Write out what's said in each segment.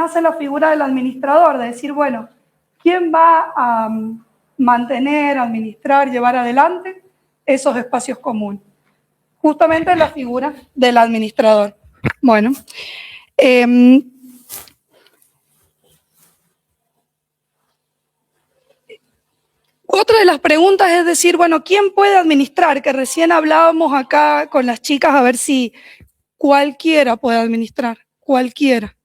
nace la figura del administrador, de decir, bueno, ¿quién va a mantener, administrar, llevar adelante esos espacios comunes? Justamente la figura del administrador. Bueno, otra de las preguntas es decir, bueno, ¿quién puede administrar? Que recién hablábamos acá con las chicas a ver si cualquiera puede administrar, cualquiera.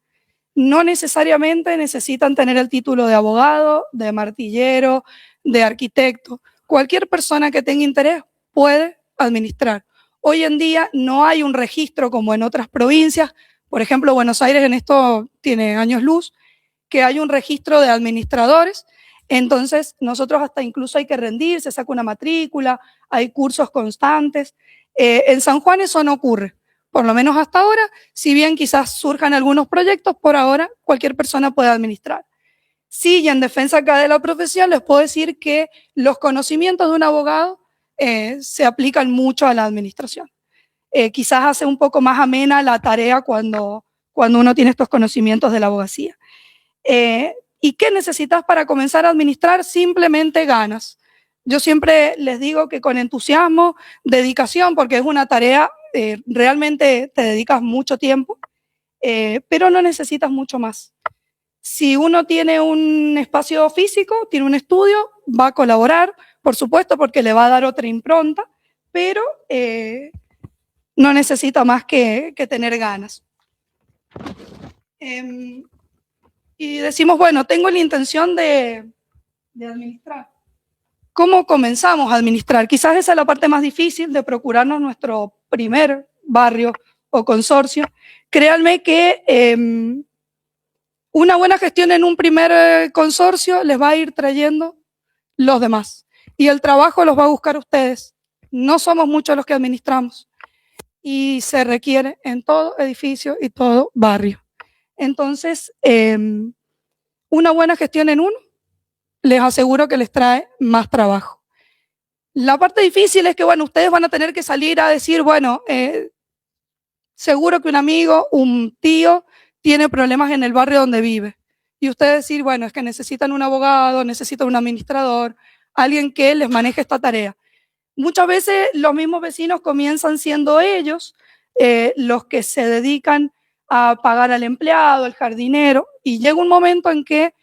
No necesariamente necesitan tener el título de abogado, de martillero, de arquitecto. Cualquier persona que tenga interés puede administrar. Hoy en día no hay un registro como en otras provincias. Por ejemplo, Buenos Aires en esto tiene años luz, que hay un registro de administradores. Entonces, nosotros hasta incluso hay que rendir, se saca una matrícula, hay cursos constantes. En San Juan eso no ocurre. Por lo menos hasta ahora, si bien quizás surjan algunos proyectos, por ahora cualquier persona puede administrar. Sí, y en defensa acá de la profesión les puedo decir que los conocimientos de un abogado se aplican mucho a la administración. Quizás hace un poco más amena la tarea cuando uno tiene estos conocimientos de la abogacía. ¿Y qué necesitas para comenzar a administrar? Simplemente ganas. Yo siempre les digo que con entusiasmo, dedicación, porque es una tarea, realmente te dedicas mucho tiempo, pero no necesitas mucho más. Si uno tiene un espacio físico, tiene un estudio, va a colaborar, por supuesto, porque le va a dar otra impronta, pero no necesita más que tener ganas. Y decimos, bueno, tengo la intención de administrar. ¿Cómo comenzamos a administrar? Quizás esa es la parte más difícil de procurarnos nuestro primer barrio o consorcio. Créanme que una buena gestión en un primer consorcio les va a ir trayendo los demás. Y el trabajo los va a buscar ustedes. No somos muchos los que administramos. Y se requiere en todo edificio y todo barrio. Entonces, una buena gestión en uno, les aseguro que les trae más trabajo. La parte difícil es que, bueno, ustedes van a tener que salir a decir, bueno, seguro que un amigo, un tío, tiene problemas en el barrio donde vive. Y ustedes decir, bueno, es que necesitan un abogado, necesitan un administrador, alguien que les maneje esta tarea. Muchas veces los mismos vecinos comienzan siendo ellos los que se dedican a pagar al empleado, al jardinero, y llega un momento en que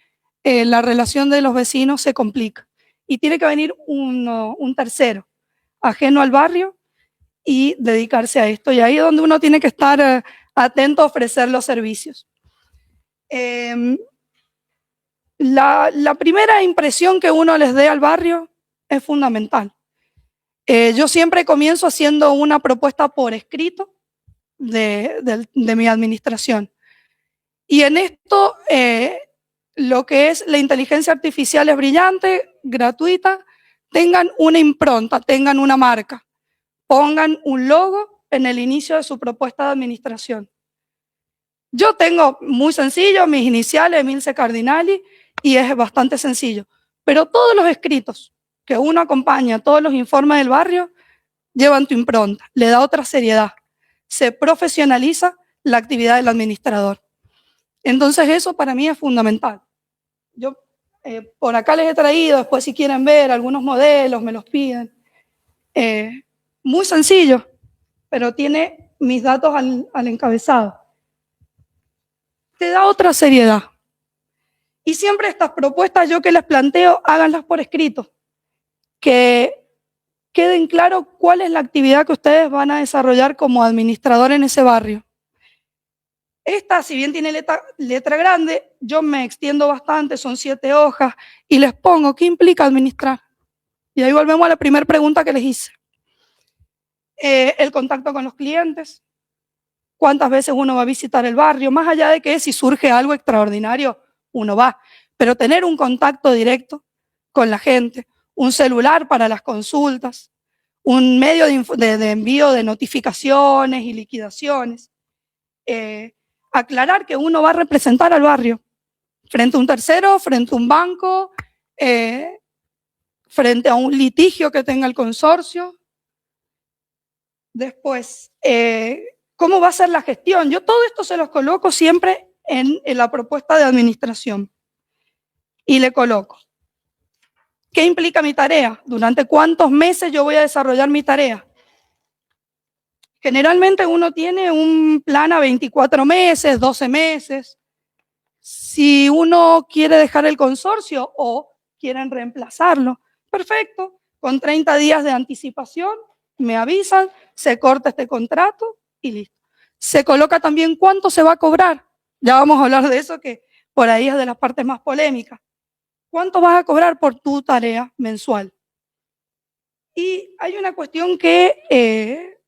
la relación de los vecinos se complica y tiene que venir un tercero ajeno al barrio y dedicarse a esto. Y ahí es donde uno tiene que estar atento a ofrecer los servicios. La primera impresión que uno les dé al barrio es fundamental. Yo siempre comienzo haciendo una propuesta por escrito de mi administración. Y en esto, lo que es la inteligencia artificial es brillante, gratuita. Tengan una impronta, tengan una marca, pongan un logo en el inicio de su propuesta de administración. Yo tengo muy sencillo, mis iniciales, Milce Cardinali, y es bastante sencillo. Pero todos los escritos que uno acompaña, todos los informes del barrio, llevan tu impronta, le da otra seriedad. Se profesionaliza la actividad del administrador. Entonces eso para mí es fundamental. Yo por acá les he traído, después si quieren ver algunos modelos, me los piden. Muy sencillo, pero tiene mis datos al encabezado. Te da otra seriedad. Y siempre estas propuestas yo que les planteo, háganlas por escrito. Que queden claro cuál es la actividad que ustedes van a desarrollar como administrador en ese barrio. Esta, si bien tiene letra grande, yo me extiendo bastante, son 7 hojas, y les pongo, ¿qué implica administrar? Y ahí volvemos a la primera pregunta que les hice. El contacto con los clientes, cuántas veces uno va a visitar el barrio, más allá de que si surge algo extraordinario, uno va, pero tener un contacto directo con la gente, un celular para las consultas, un medio de envío de notificaciones y liquidaciones, aclarar que uno va a representar al barrio frente a un tercero, frente a un banco, frente a un litigio que tenga el consorcio. Después, ¿cómo va a ser la gestión? Yo todo esto se los coloco siempre en la propuesta de administración. Y le coloco, ¿qué implica mi tarea? ¿Durante cuántos meses yo voy a desarrollar mi tarea? Generalmente uno tiene un plan a 24 meses, 12 meses. Si uno quiere dejar el consorcio o quieren reemplazarlo, perfecto, con 30 días de anticipación me avisan, se corta este contrato y listo. Se coloca también cuánto se va a cobrar. Ya vamos a hablar de eso, que por ahí es de las partes más polémicas. ¿Cuánto vas a cobrar por tu tarea mensual? Y hay una cuestión que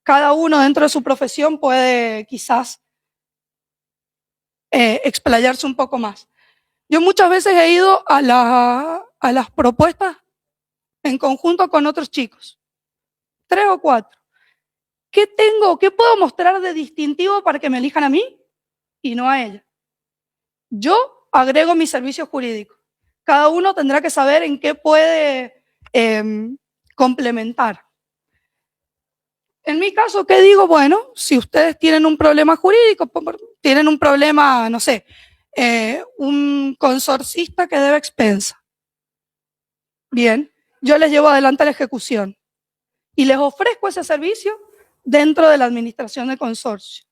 cada uno dentro de su profesión puede quizás explayarse un poco más. Yo muchas veces he ido a las propuestas en conjunto con otros chicos, 3 o 4. ¿Qué tengo, qué puedo mostrar de distintivo para que me elijan a mí y no a ella? Yo agrego mis servicios jurídicos. Cada uno tendrá que saber en qué puede complementar. En mi caso, ¿qué digo? Bueno, si ustedes tienen un problema jurídico, tienen un problema, no sé, un consorcista que debe expensa. Bien, yo les llevo adelante la ejecución y les ofrezco ese servicio dentro de la administración de consorcio.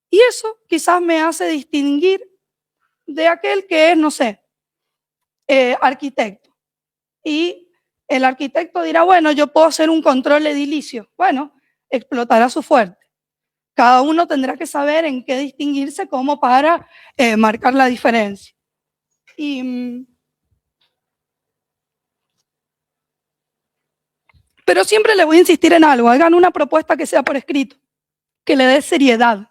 Y eso quizás me hace distinguir de aquel que es, no sé, arquitecto. Y el arquitecto dirá, bueno, yo puedo hacer un control edilicio. Bueno, explotará su fuerte. Cada uno tendrá que saber en qué distinguirse como para marcar la diferencia. Pero siempre le voy a insistir en algo, hagan una propuesta que sea por escrito, que le dé seriedad.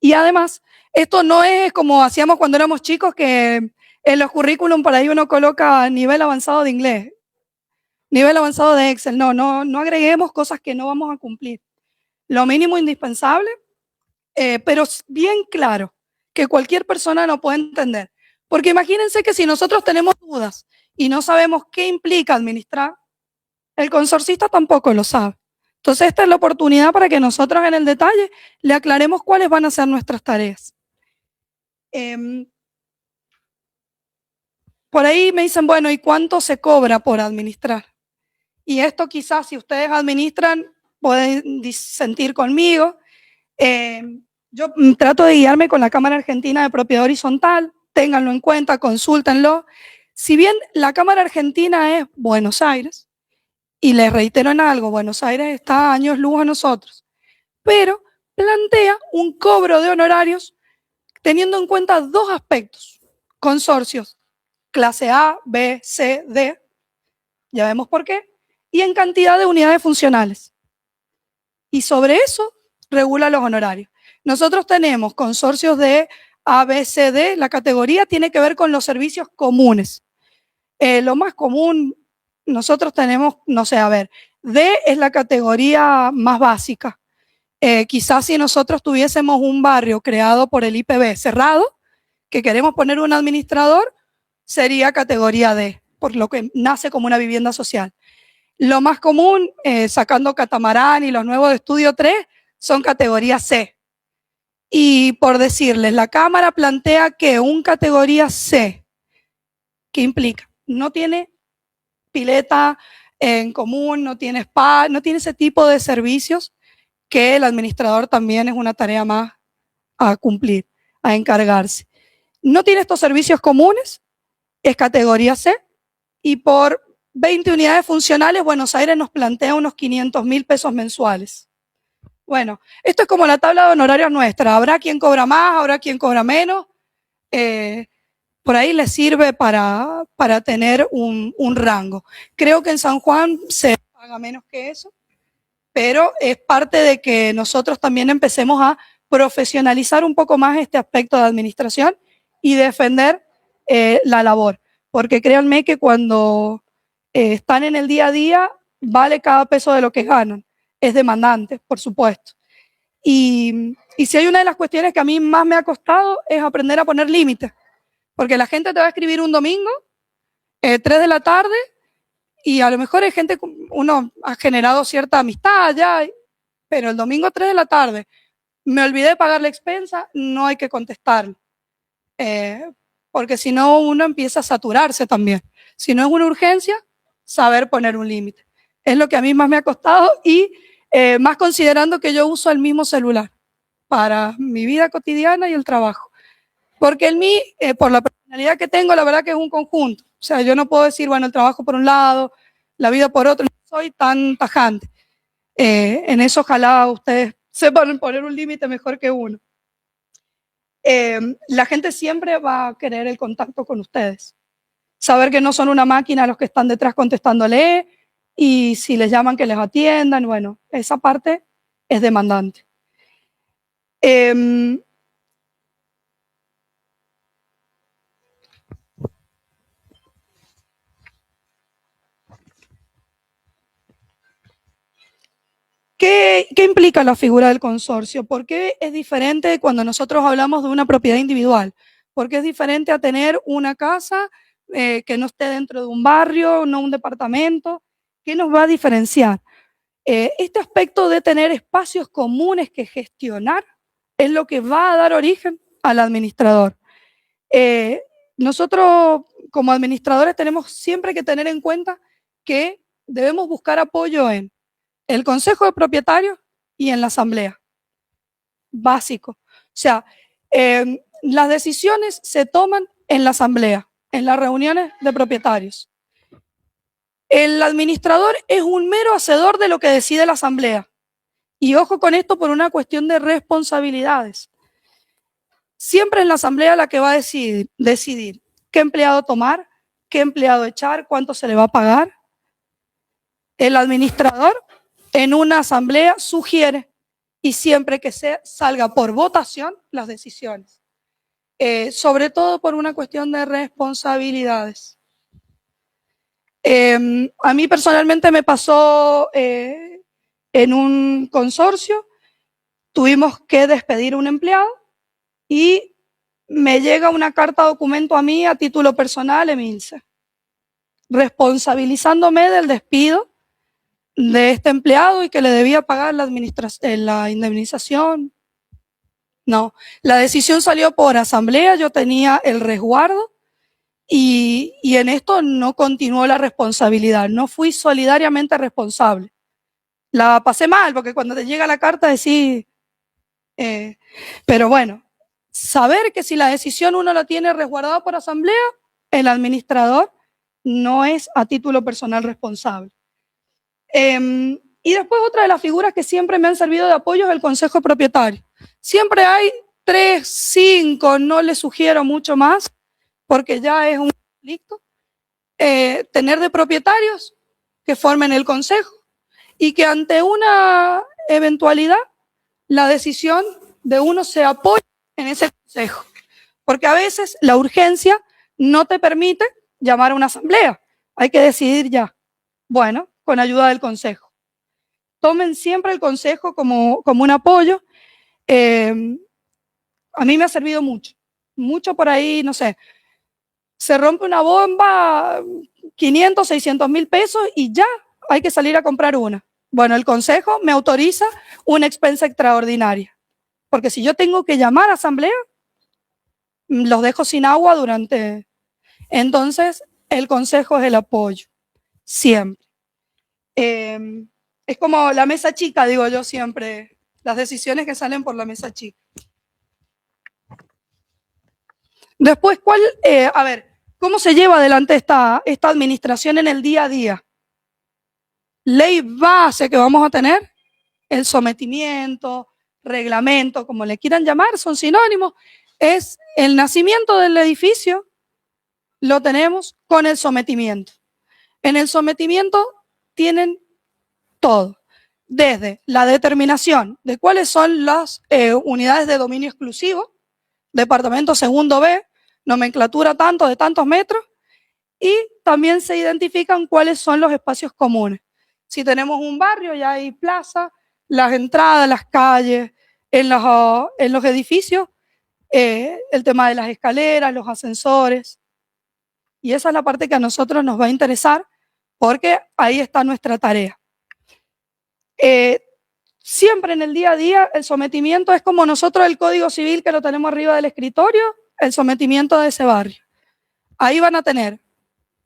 Y además, esto no es como hacíamos cuando éramos chicos, que en los currículum por ahí uno coloca nivel avanzado de inglés, nivel avanzado de Excel. No agreguemos cosas que no vamos a cumplir. Lo mínimo indispensable, pero bien claro, que cualquier persona lo puede entender. Porque imagínense que si nosotros tenemos dudas y no sabemos qué implica administrar, el consorcista tampoco lo sabe. Entonces esta es la oportunidad para que nosotros en el detalle le aclaremos cuáles van a ser nuestras tareas. Por ahí me dicen, bueno, ¿y cuánto se cobra por administrar? Y esto quizás si ustedes administran pueden disentir conmigo. Yo trato de guiarme con la Cámara Argentina de Propiedad Horizontal, ténganlo en cuenta, consúltenlo. Si bien la Cámara Argentina es Buenos Aires, y les reitero en algo, Buenos Aires está a años luz a nosotros, pero plantea un cobro de honorarios teniendo en cuenta dos aspectos: consorcios, clase A, B, C, D, ya vemos por qué, y en cantidad de unidades funcionales. Y sobre eso regula los honorarios. Nosotros tenemos consorcios de A, B, C, D, la categoría tiene que ver con los servicios comunes. Lo más común, nosotros tenemos, no sé, a ver, D es la categoría más básica. Quizás si nosotros tuviésemos un barrio creado por el IPB cerrado, que queremos poner un administrador, sería categoría D, por lo que nace como una vivienda social. Lo más común, sacando Catamarán y los nuevos de Estudio 3, son categoría C. Y por decirles, la Cámara plantea que un categoría C, ¿qué implica? No tiene pileta en común, no tiene spa, no tiene ese tipo de servicios que el administrador también es una tarea más a cumplir, a encargarse. No tiene estos servicios comunes, es categoría C, y por 20 unidades funcionales, Buenos Aires nos plantea unos 500.000 pesos mensuales. Bueno, esto es como la tabla de honorarios nuestra. Habrá quien cobra más, habrá quien cobra menos. Por ahí les sirve para tener un rango. Creo que en San Juan se paga menos que eso, pero es parte de que nosotros también empecemos a profesionalizar un poco más este aspecto de administración y defender la labor. Porque créanme que cuando están en el día a día, vale cada peso de lo que ganan. Es demandante, por supuesto. Y si hay una de las cuestiones que a mí más me ha costado es aprender a poner límites. Porque la gente te va a escribir un domingo, 3 de la tarde, y a lo mejor hay gente, uno ha generado cierta amistad ya, pero el domingo 3 de la tarde, me olvidé de pagar la expensa, no hay que contestarle. Porque si no uno empieza a saturarse también. Si no es una urgencia, saber poner un límite. Es lo que a mí más me ha costado y más considerando que yo uso el mismo celular para mi vida cotidiana y el trabajo. Porque en mí, por la personalidad que tengo, la verdad que es un conjunto. O sea, yo no puedo decir, bueno, el trabajo por un lado, la vida por otro, no soy tan tajante. En eso ojalá ustedes sepan poner un límite mejor que uno. La gente siempre va a querer el contacto con ustedes. Saber que no son una máquina los que están detrás contestándole y si les llaman que les atiendan, bueno, esa parte es demandante. ¿Qué implica la figura del consorcio? ¿Por qué es diferente cuando nosotros hablamos de una propiedad individual? ¿Por qué es diferente a tener una casa que no esté dentro de un barrio, no un departamento? ¿Qué nos va a diferenciar? Este aspecto de tener espacios comunes que gestionar es lo que va a dar origen al administrador. Nosotros como administradores tenemos siempre que tener en cuenta que debemos buscar apoyo en el consejo de propietarios y en la asamblea. Básico. O sea, las decisiones se toman en la asamblea, en las reuniones de propietarios. El administrador es un mero hacedor de lo que decide la asamblea. Y ojo con esto por una cuestión de responsabilidades. Siempre es la asamblea la que va a decidir qué empleado tomar, qué empleado echar, cuánto se le va a pagar. El administrador en una asamblea sugiere y siempre que salga por votación las decisiones, sobre todo por una cuestión de responsabilidades. A mí personalmente me pasó en un consorcio, tuvimos que despedir a un empleado y me llega una carta documento a mí a título personal, Emilce, responsabilizándome del despido de este empleado y que le debía pagar la indemnización. No, la decisión salió por asamblea, yo tenía el resguardo y en esto no continuó la responsabilidad, no fui solidariamente responsable. La pasé mal porque cuando te llega la carta decís, pero bueno, saber que si la decisión uno la tiene resguardada por asamblea, el administrador no es a título personal responsable. Y después otra de las figuras que siempre me han servido de apoyo es el consejo propietario. Siempre hay 3, 5, no les sugiero mucho más, porque ya es un conflicto. Tener de propietarios que formen el consejo y que ante una eventualidad la decisión de uno se apoye en ese consejo. Porque a veces la urgencia no te permite llamar a una asamblea. Hay que decidir ya. Bueno, con ayuda del consejo. Tomen siempre el consejo como un apoyo. A mí me ha servido mucho. Mucho por ahí, no sé, se rompe una bomba, 500, 600 mil pesos y ya hay que salir a comprar una. Bueno, el consejo me autoriza una expensa extraordinaria. Porque si yo tengo que llamar a asamblea, los dejo sin agua durante... Entonces, el consejo es el apoyo, siempre. Es como la mesa chica, digo yo siempre, las decisiones que salen por la mesa chica. Después, a ver, ¿cómo se lleva adelante esta administración en el día a día? Ley base que vamos a tener, el sometimiento, reglamento, como le quieran llamar, son sinónimos, es el nacimiento del edificio, lo tenemos con el sometimiento. En el sometimiento tienen todo, desde la determinación de cuáles son las unidades de dominio exclusivo, departamento segundo B, nomenclatura tanto de tantos metros, y también se identifican cuáles son los espacios comunes. Si tenemos un barrio, ya hay plaza, las entradas, las calles, en los edificios, el tema de las escaleras, los ascensores. Y esa es la parte que a nosotros nos va a interesar porque ahí está nuestra tarea. siempre en el día a día el sometimiento es como nosotros el Código Civil que lo tenemos arriba del escritorio, el sometimiento de ese barrio. Ahí van a tener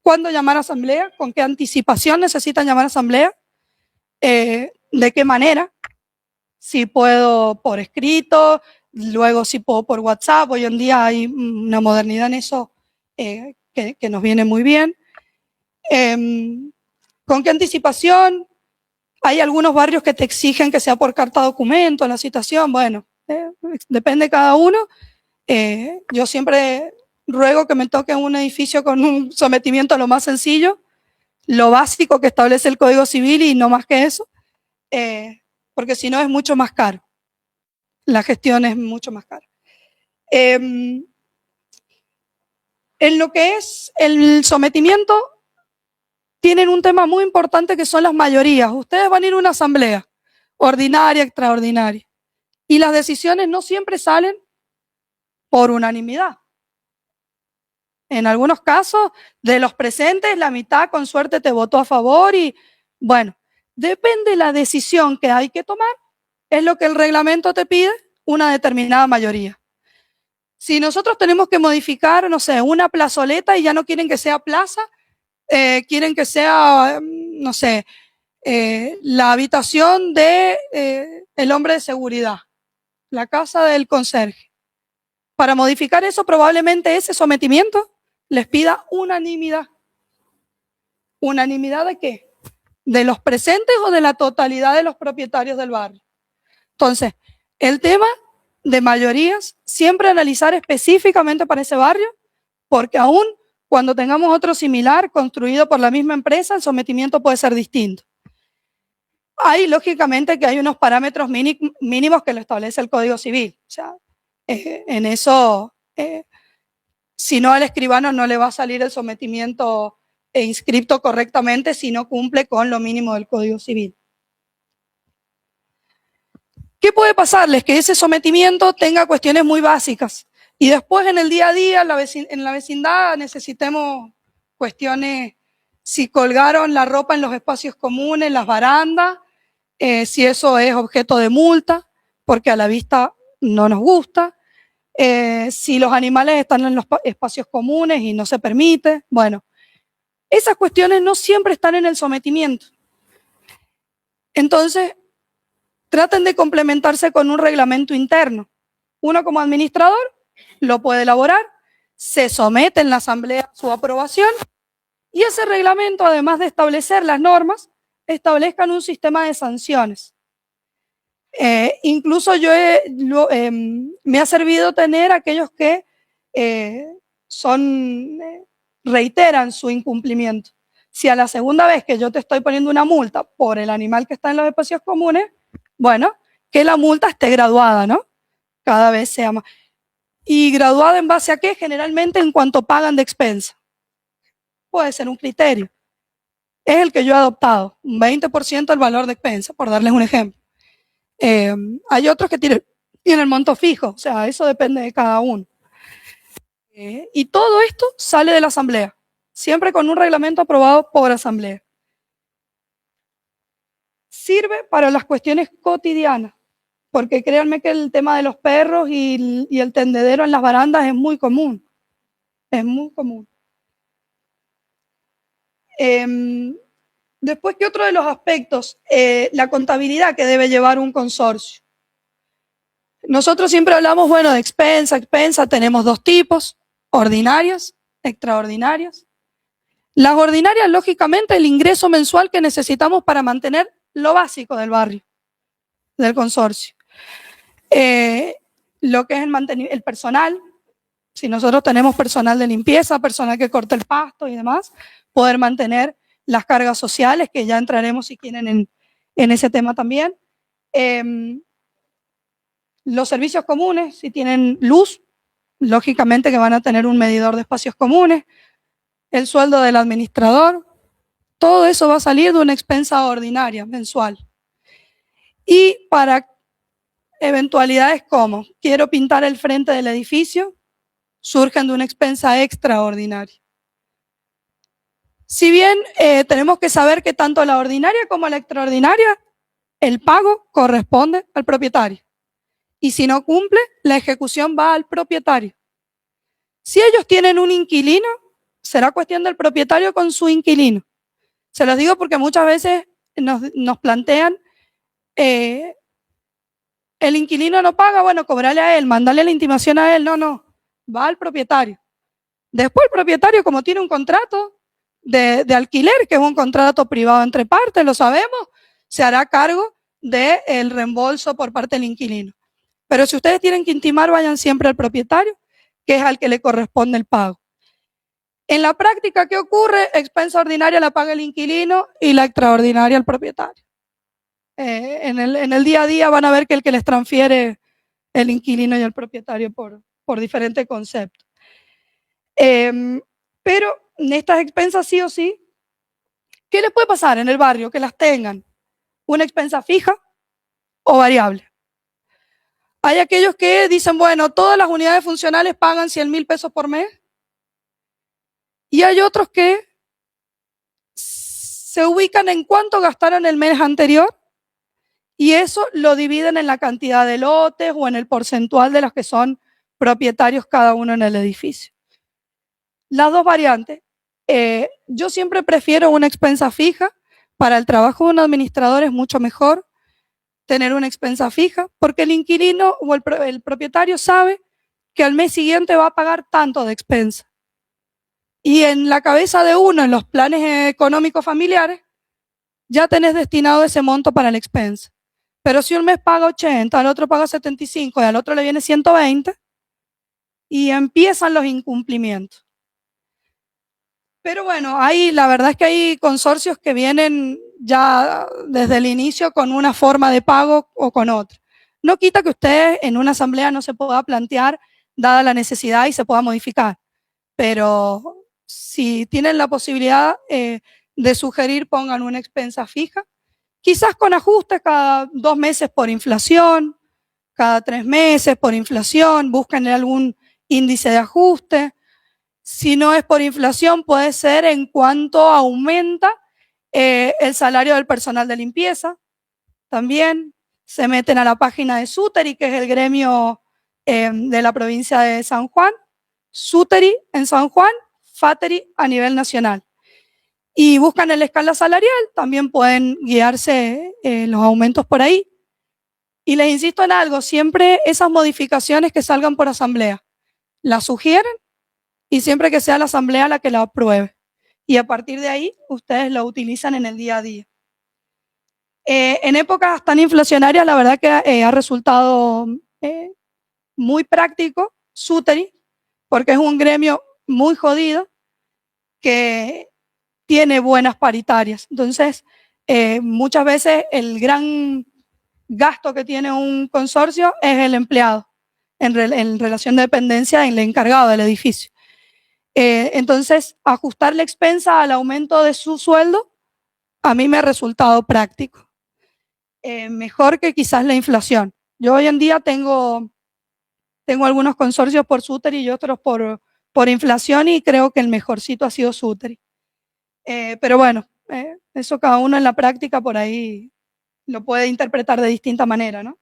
cuándo llamar a asamblea, con qué anticipación necesitan llamar a asamblea, de qué manera, si puedo por escrito, luego si puedo por WhatsApp. Hoy en día hay una modernidad en eso que nos viene muy bien. ¿Con qué anticipación? Hay algunos barrios que te exigen que sea por carta documento, la citación, bueno, depende de cada uno. Yo siempre ruego que me toque un edificio con un sometimiento lo más sencillo, lo básico que establece el Código Civil y no más que eso, porque si no es mucho más caro. La gestión es mucho más cara. En lo que es el sometimiento, tienen un tema muy importante que son las mayorías. Ustedes van a ir a una asamblea ordinaria, extraordinaria, y las decisiones no siempre salen por unanimidad. En algunos casos, de los presentes, la mitad con suerte te votó a favor y, bueno, depende de la decisión que hay que tomar, es lo que el reglamento te pide, una determinada mayoría. Si nosotros tenemos que modificar, no sé, una plazoleta y ya no quieren que sea plaza, quieren que sea, no sé, la habitación de el hombre de seguridad, la casa del conserje. Para modificar eso, probablemente ese sometimiento les pida unanimidad. ¿Unanimidad de qué? ¿De los presentes o de la totalidad de los propietarios del barrio? Entonces, el tema de mayorías, siempre analizar específicamente para ese barrio, porque aún cuando tengamos otro similar construido por la misma empresa, el sometimiento puede ser distinto. Hay, lógicamente, que hay unos parámetros mínimos que lo establece el Código Civil. O sea, en eso, si no, al escribano no le va a salir el sometimiento inscripto correctamente si no cumple con lo mínimo del Código Civil. ¿Qué puede pasarles? Que ese sometimiento tenga cuestiones muy básicas y después en el día a día, en la vecindad, necesitemos cuestiones, si colgaron la ropa en los espacios comunes, las barandas, si eso es objeto de multa, porque a la vista no nos gusta, si los animales están en los espacios comunes y no se permite. Bueno, esas cuestiones no siempre están en el sometimiento. Entonces, traten de complementarse con un reglamento interno. Uno como administrador lo puede elaborar, se somete en la asamblea su aprobación y ese reglamento, además de establecer las normas, establezcan un sistema de sanciones. Incluso me ha servido tener aquellos que reiteran su incumplimiento. Si a la segunda vez que yo te estoy poniendo una multa por el animal que está en los espacios comunes, bueno, que la multa esté graduada, ¿no? Cada vez sea más. ¿Y graduada en base a qué? Generalmente en cuanto pagan de expensa. Puede ser un criterio. Es el que yo he adoptado, un 20% del valor de expensa, por darles un ejemplo. Hay otros que tienen monto fijo, o sea, eso depende de cada uno. Y todo esto sale de la asamblea, siempre con un reglamento aprobado por asamblea. Sirve para las cuestiones cotidianas, porque créanme que el tema de los perros y el tendedero en las barandas es muy común. Es muy común. Después, ¿qué otro de los aspectos? La contabilidad que debe llevar un consorcio. Nosotros siempre hablamos, bueno, de expensa, tenemos dos tipos, ordinarias, extraordinarias. Las ordinarias, lógicamente, el ingreso mensual que necesitamos para mantener lo básico del barrio, del consorcio. Lo que es el personal, si nosotros tenemos personal de limpieza, personal que corta el pasto y demás, poder mantener las cargas sociales, que ya entraremos si quieren en ese tema también. Los servicios comunes, si tienen luz, lógicamente que van a tener un medidor de espacios comunes, el sueldo del administrador, todo eso va a salir de una expensa ordinaria mensual. Y para eventualidades como quiero pintar el frente del edificio, surgen de una expensa extraordinaria. Si bien tenemos que saber que tanto la ordinaria como la extraordinaria el pago corresponde al propietario. Y si no cumple, la ejecución va al propietario. Si ellos tienen un inquilino, será cuestión del propietario con su inquilino. Se los digo porque muchas veces nos plantean, el inquilino no paga, bueno, cobrale a él, mandale la intimación a él. No, va al propietario. Después el propietario, como tiene un contrato de alquiler, que es un contrato privado entre partes, lo sabemos, se hará cargo del reembolso por parte del inquilino. Pero si ustedes tienen que intimar, vayan siempre al propietario, que es al que le corresponde el pago. En la práctica, ¿qué ocurre? Expensa ordinaria la paga el inquilino y la extraordinaria el propietario. En el día a día van a ver que el que les transfiere el inquilino y el propietario por diferentes conceptos. Pero en estas expensas sí o sí, ¿qué les puede pasar en el barrio? Que las tengan una expensa fija o variable. Hay aquellos que dicen, bueno, todas las unidades funcionales pagan 100.000 pesos por mes. Y hay otros que se ubican en cuánto gastaron el mes anterior y eso lo dividen en la cantidad de lotes o en el porcentual de los que son propietarios cada uno en el edificio. Las dos variantes. Yo siempre prefiero una expensa fija. Para el trabajo de un administrador es mucho mejor tener una expensa fija porque el inquilino o el propietario sabe que al mes siguiente va a pagar tanto de expensa. Y en la cabeza de uno, en los planes económicos familiares, ya tenés destinado ese monto para la expensa. Pero si un mes paga 80, al otro paga 75 y al otro le viene 120, y empiezan los incumplimientos. Pero bueno, la verdad es que hay consorcios que vienen ya desde el inicio con una forma de pago o con otra. No quita que usted en una asamblea no se pueda plantear, dada la necesidad, y se pueda modificar. Pero si tienen la posibilidad de sugerir, pongan una expensa fija, quizás con ajustes cada 2 meses por inflación, cada 3 meses por inflación, busquen algún índice de ajuste. Si no es por inflación, puede ser en cuanto aumenta el salario del personal de limpieza. También se meten a la página de SUTERI, que es el gremio de la provincia de San Juan, SUTERI en San Juan, FATERI a nivel nacional. Y buscan en la escala salarial, también pueden guiarse los aumentos por ahí. Y les insisto en algo, siempre esas modificaciones que salgan por asamblea, las sugieren y siempre que sea la asamblea la que la apruebe. Y a partir de ahí, ustedes lo utilizan en el día a día. En épocas tan inflacionarias, la verdad que ha resultado muy práctico SUTERI, porque es un gremio muy jodido que tiene buenas paritarias. Entonces, muchas veces el gran gasto que tiene un consorcio es el empleado en relación de dependencia en el encargado del edificio. Entonces, ajustar la expensa al aumento de su sueldo a mí me ha resultado práctico. Mejor que quizás la inflación. Yo hoy en día tengo algunos consorcios por SUTERI y otros por inflación, y creo que el mejorcito ha sido SUTERI. Pero bueno, eso cada uno en la práctica por ahí lo puede interpretar de distinta manera, ¿no?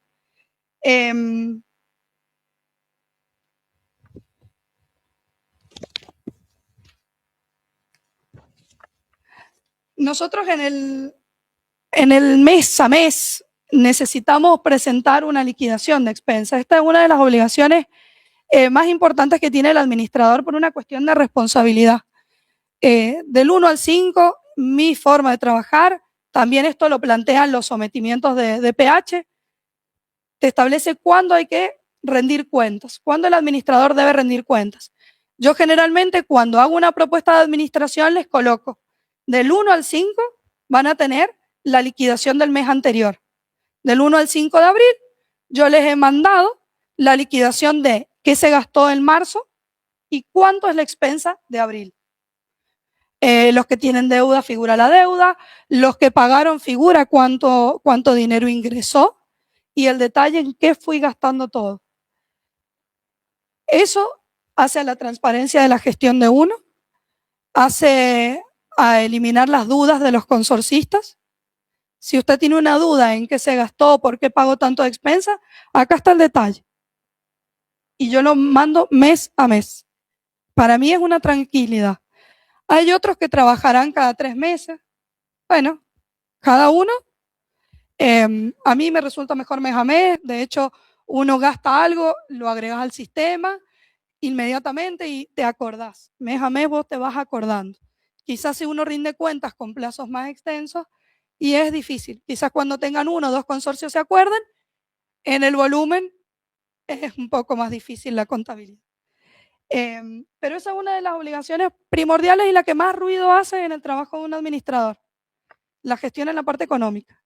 Nosotros en el mes a mes necesitamos presentar una liquidación de expensas. Esta es una de las obligaciones más importantes que tiene el administrador por una cuestión de responsabilidad. Del 1 al 5, mi forma de trabajar, también esto lo plantean los sometimientos de PH, te establece cuándo hay que rendir cuentas, cuándo el administrador debe rendir cuentas. Yo generalmente cuando hago una propuesta de administración les coloco del 1 al 5 van a tener la liquidación del mes anterior. Del 1 al 5 de abril yo les he mandado la liquidación de qué se gastó en marzo y cuánto es la expensa de abril. Los que tienen deuda figura la deuda, los que pagaron figura cuánto dinero ingresó y el detalle en qué fui gastando todo. Eso hace a la transparencia de la gestión de uno, hace a eliminar las dudas de los consorcistas. Si usted tiene una duda en qué se gastó, por qué pagó tanto de expensa, acá está el detalle. Y yo lo mando mes a mes. Para mí es una tranquilidad. Hay otros que trabajarán cada 3 meses. Bueno, cada uno. A mí me resulta mejor mes a mes. De hecho, uno gasta algo, lo agregas al sistema inmediatamente y te acordás. Mes a mes vos te vas acordando. Quizás si uno rinde cuentas con plazos más extensos y es difícil. Quizás cuando tengan 1 o 2 consorcios se acuerden, en el volumen es un poco más difícil la contabilidad. Pero esa es una de las obligaciones primordiales y la que más ruido hace en el trabajo de un administrador, la gestión en la parte económica.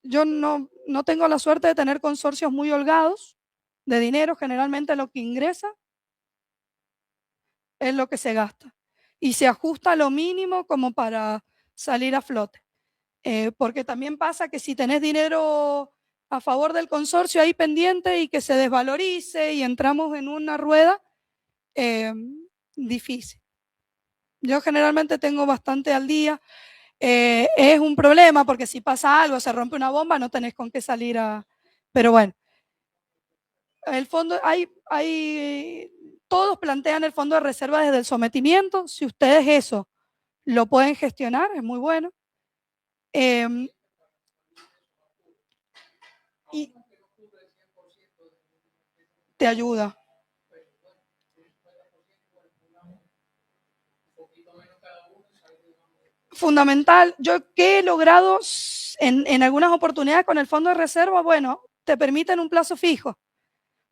Yo no tengo la suerte de tener consorcios muy holgados de dinero. Generalmente lo que ingresa es lo que se gasta y se ajusta a lo mínimo como para salir a flote. Porque también pasa que si tenés dinero a favor del consorcio ahí pendiente y que se desvalorice y entramos en una rueda, difícil. Yo generalmente tengo bastante al día. Es un problema porque si pasa algo, se rompe una bomba, no tenés con qué salir a... Pero bueno, el fondo, todos plantean el fondo de reserva desde el sometimiento. Si ustedes eso lo pueden gestionar, es muy bueno. Y te ayuda. Fundamental. Yo que he logrado en algunas oportunidades con el fondo de reserva, bueno, te permiten un plazo fijo.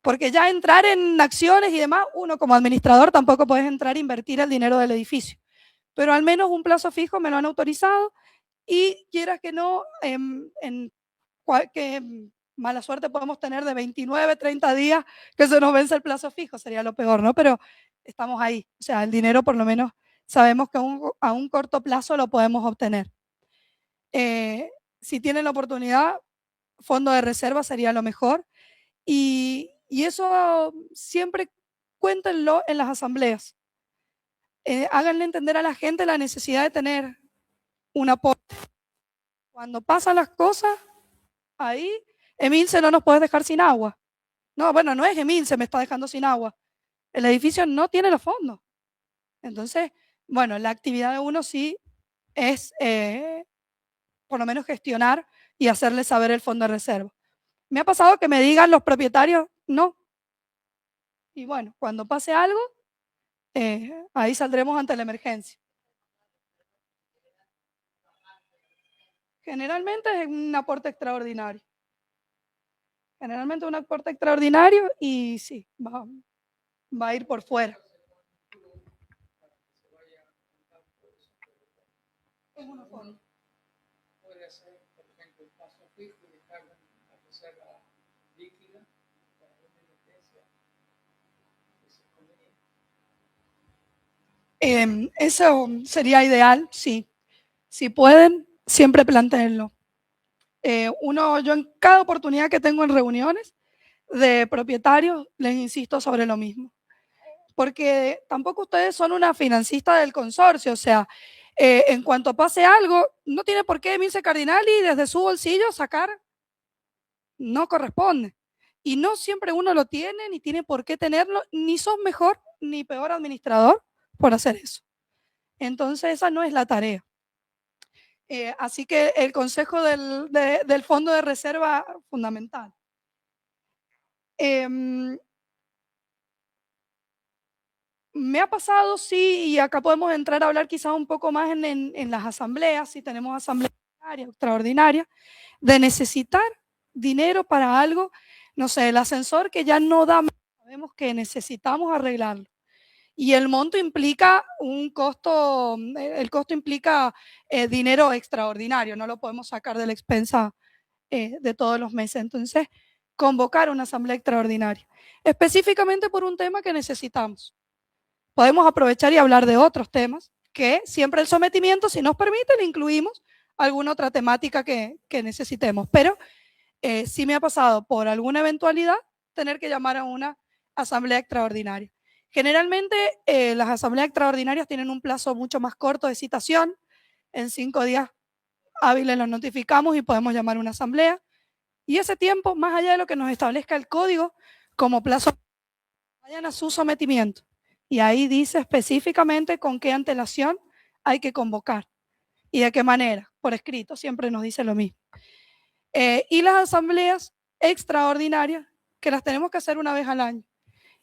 Porque ya entrar en acciones y demás, uno como administrador tampoco puedes entrar a invertir el dinero del edificio. Pero al menos un plazo fijo me lo han autorizado y quieras que no, que mala suerte podemos tener de 29, 30 días que se nos vence el plazo fijo, sería lo peor, ¿no? Pero estamos ahí, o sea, el dinero por lo menos sabemos que a un corto plazo lo podemos obtener. Si tienen la oportunidad, fondo de reserva sería lo mejor. Y eso siempre cuéntenlo en las asambleas. Háganle entender a la gente la necesidad de tener un aporte. Cuando pasan las cosas, ahí, Emilce, no nos puedes dejar sin agua. No, bueno, no es Emilce, me está dejando sin agua. El edificio no tiene los fondos. Entonces, bueno, la actividad de uno sí es por lo menos gestionar y hacerle saber el fondo de reserva. Me ha pasado que me digan los propietarios, no. Y bueno, cuando pase algo, ahí saldremos ante la emergencia. Generalmente es un aporte extraordinario. Generalmente un aporte extraordinario y sí, va a ir por fuera. Es una forma. Puede hacer, por ejemplo, el paso fijo y dejar una reserva líquida para una emergencia. Eso sería ideal, sí. Si pueden, siempre plantéenlo. Yo en cada oportunidad que tengo en reuniones de propietarios, les insisto sobre lo mismo. Porque tampoco ustedes son una financista del consorcio, o sea, en cuanto pase algo, no tiene por qué Emilce Cardinali desde su bolsillo sacar, no corresponde. Y no siempre uno lo tiene, ni tiene por qué tenerlo, ni sos mejor ni peor administrador por hacer eso. Entonces esa no es la tarea. Así que el consejo del fondo de reserva fundamental. Me ha pasado, sí, y acá podemos entrar a hablar quizás un poco más en las asambleas, si tenemos asambleas extraordinarias, de necesitar dinero para algo, no sé, el ascensor que ya no da más, sabemos que necesitamos arreglarlo. Y el monto implica un costo, el costo implica dinero extraordinario, no lo podemos sacar de la expensa de todos los meses. Entonces, convocar una asamblea extraordinaria, específicamente por un tema que necesitamos. Podemos aprovechar y hablar de otros temas, que siempre el sometimiento, si nos permite, le incluimos alguna otra temática que necesitemos. Pero sí me ha pasado por alguna eventualidad tener que llamar a una asamblea extraordinaria. Generalmente las asambleas extraordinarias tienen un plazo mucho más corto de citación. En 5 días hábiles los notificamos y podemos llamar una asamblea. Y ese tiempo, más allá de lo que nos establezca el código, como plazo, vayan a su sometimiento. Y ahí dice específicamente con qué antelación hay que convocar y de qué manera. Por escrito, siempre nos dice lo mismo. Y las asambleas extraordinarias, que las tenemos que hacer una vez al año.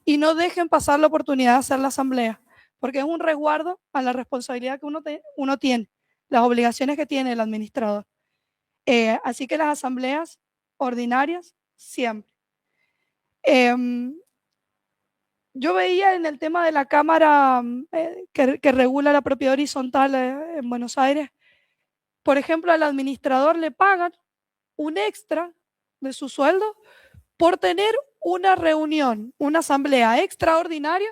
Y no dejen pasar la oportunidad de hacer la asamblea, porque es un resguardo a la responsabilidad que uno tiene, las obligaciones que tiene el administrador. Así que las asambleas ordinarias, siempre. Yo veía en el tema de la Cámara que regula la propiedad horizontal en Buenos Aires, por ejemplo, al administrador le pagan un extra de su sueldo por tener una reunión, una asamblea extraordinaria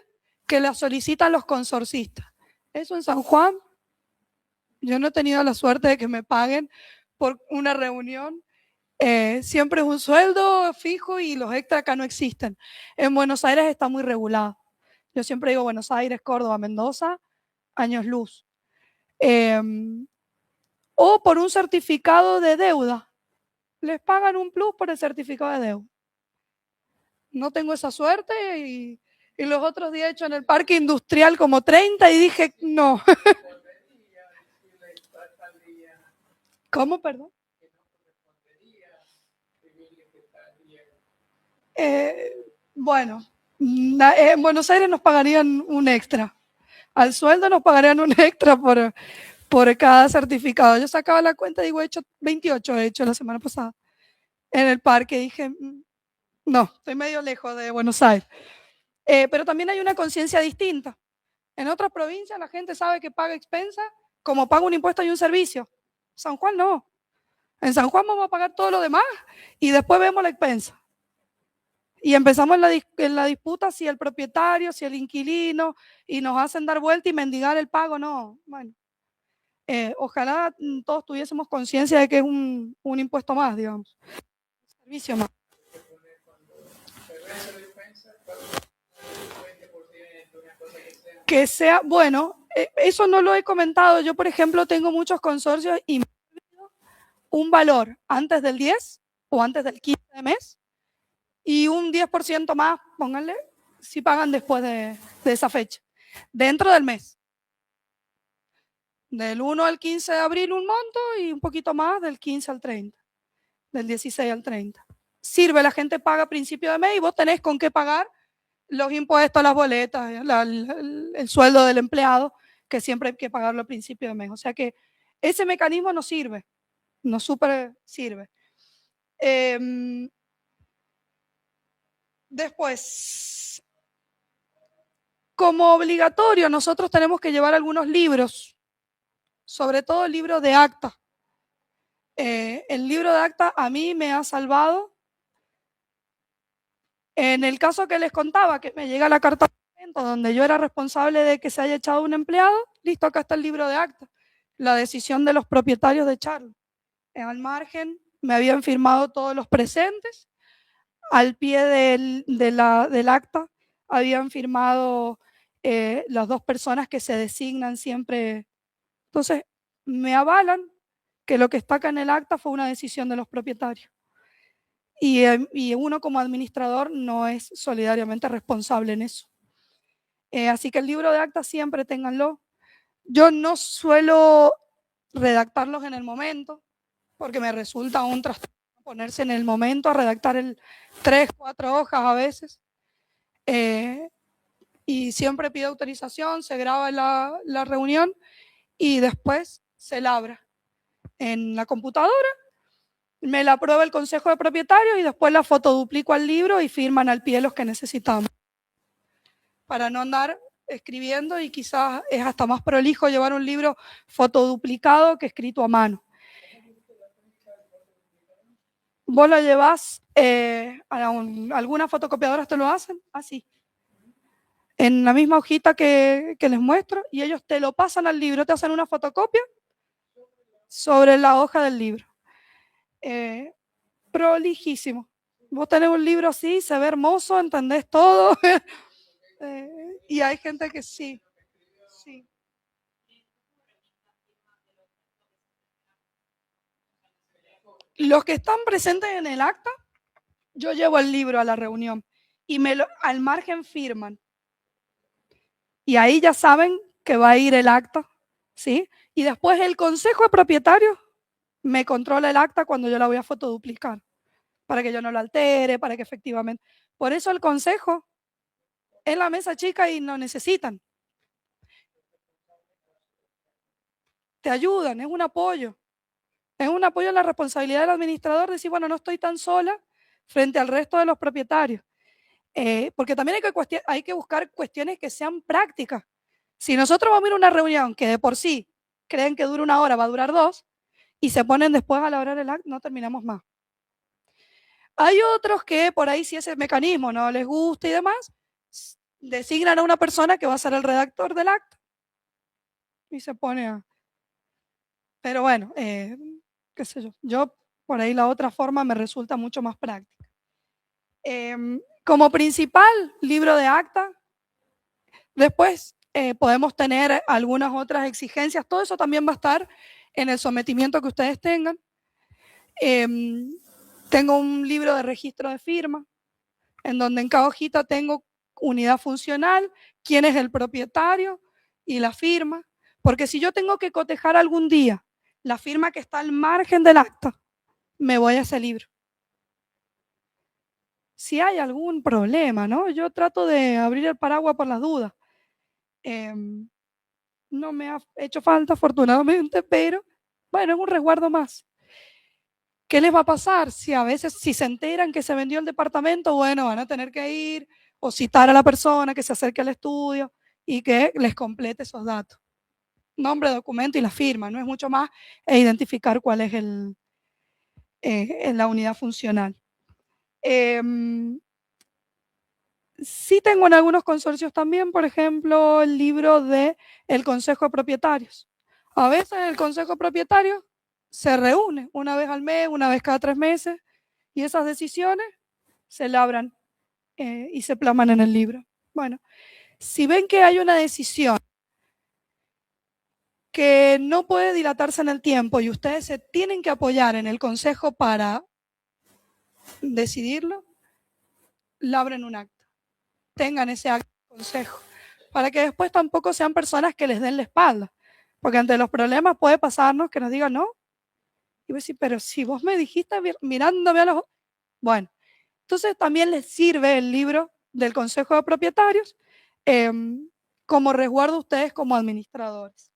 que la solicitan los consorcistas. Eso en San Juan, yo no he tenido la suerte de que me paguen por una reunión. Siempre es un sueldo fijo y los extras acá no existen. En Buenos Aires está muy regulado. Yo siempre digo Buenos Aires, Córdoba, Mendoza, años luz. O por un certificado de deuda. Les pagan un plus por el certificado de deuda. No tengo esa suerte y los otros días he hecho en el parque industrial como 30 y dije, no. ¿Cómo, perdón? Bueno, en Buenos Aires nos pagarían un extra. Al sueldo nos pagarían un extra por cada certificado. Yo sacaba la cuenta y digo, he hecho 28, he hecho la semana pasada. En el parque dije, no, estoy medio lejos de Buenos Aires. Pero también hay una conciencia distinta. En otras provincias la gente sabe que paga expensa como paga un impuesto y un servicio. San Juan no. En San Juan vamos a pagar todo lo demás y después vemos la expensa. Y empezamos en la disputa si el propietario, si el inquilino, y nos hacen dar vuelta y mendigar el pago. No, bueno. Ojalá todos tuviésemos conciencia de que es un impuesto más, digamos. Un servicio más. Que sea, bueno, eso no lo he comentado. Yo, por ejemplo, tengo muchos consorcios y me pido un valor antes del 10 o antes del 15 de mes y un 10% más, pónganle, si pagan después de esa fecha, dentro del mes. Del 1 al 15 de abril un monto y un poquito más del 15 al 30, del 16 al 30. Sirve, la gente paga a principio de mes y vos tenés con qué pagar los impuestos, las boletas, el sueldo del empleado, que siempre hay que pagarlo a principio de mes. O sea que ese mecanismo nos sirve, nos súper sirve. Después, como obligatorio, nosotros tenemos que llevar algunos libros, sobre todo el libro de acta. El libro de acta a mí me ha salvado. En el caso que les contaba, que me llega la carta donde yo era responsable de que se haya echado un empleado, listo, acá está el libro de acta, la decisión de los propietarios de echarlo. Al margen me habían firmado todos los presentes, al pie del acta habían firmado las dos personas que se designan siempre. Entonces, me avalan que lo que está acá en el acta fue una decisión de los propietarios. Y uno como administrador no es solidariamente responsable en eso. Así que el libro de acta siempre ténganlo. Yo no suelo redactarlos en el momento, porque me resulta un trastorno ponerse en el momento a redactar 3, 4 hojas a veces. Y siempre pido autorización, se graba la reunión y después se labra en la computadora. Me la aprueba el consejo de propietarios y después la fotoduplico al libro y firman al pie los que necesitamos. Para no andar escribiendo y quizás es hasta más prolijo llevar un libro fotoduplicado que escrito a mano. Vos lo llevás, algunas fotocopiadoras te lo hacen así, en la misma hojita que les muestro y ellos te lo pasan al libro, te hacen una fotocopia sobre la hoja del libro. Prolijísimo. Vos tenés un libro así, se ve hermoso, entendés todo. Y hay gente que sí. Sí. Los que están presentes en el acta, yo llevo el libro a la reunión y al margen firman. Y ahí ya saben que va a ir el acta, ¿sí? Y después el consejo de propietarios me controla el acta cuando yo la voy a fotoduplicar, para que yo no la altere, para que efectivamente. Por eso el consejo es la mesa chica y no necesitan. Te ayudan, es un apoyo. Es un apoyo en la responsabilidad del administrador, decir, bueno, no estoy tan sola frente al resto de los propietarios. Porque también hay que buscar cuestiones que sean prácticas. Si nosotros vamos a ir a una reunión que de por sí creen que dura 1 hora, va a durar 2, y se ponen después a elaborar el acta, no terminamos más. Hay otros que por ahí, si ese mecanismo no les gusta y demás, designan a una persona que va a ser el redactor del acta y se pone a... Pero bueno, qué sé yo por ahí la otra forma me resulta mucho más práctica. Como principal libro de acta, después podemos tener algunas otras exigencias, todo eso también va a estar en el sometimiento que ustedes tengan. Tengo un libro de registro de firma, en donde en cada hojita tengo unidad funcional, quién es el propietario y la firma, porque si yo tengo que cotejar algún día la firma que está al margen del acta, me voy a ese libro. Si hay algún problema, ¿no? Yo trato de abrir el paraguas por las dudas. No me ha hecho falta, afortunadamente, pero bueno, es un resguardo más. ¿Qué les va a pasar? Si a veces, si se enteran que se vendió el departamento, bueno, van a tener que ir o citar a la persona que se acerque al estudio y que les complete esos datos. Nombre, documento y la firma, no es mucho más identificar cuál es la unidad funcional. Sí tengo en algunos consorcios también, por ejemplo, el libro del Consejo de Propietarios. A veces el Consejo de Propietarios se reúne una vez al mes, una vez cada 3 meses, y esas decisiones se labran y se plasman en el libro. Bueno, si ven que hay una decisión que no puede dilatarse en el tiempo y ustedes se tienen que apoyar en el consejo para decidirlo, labren un acta. Tengan ese acta de consejo, para que después tampoco sean personas que les den la espalda. Porque ante los problemas puede pasarnos que nos digan no. Y voy a decir, pero si vos me dijiste mirándome a los ojos. Bueno, entonces también les sirve el libro del Consejo de Propietarios como resguardo a ustedes como administradores.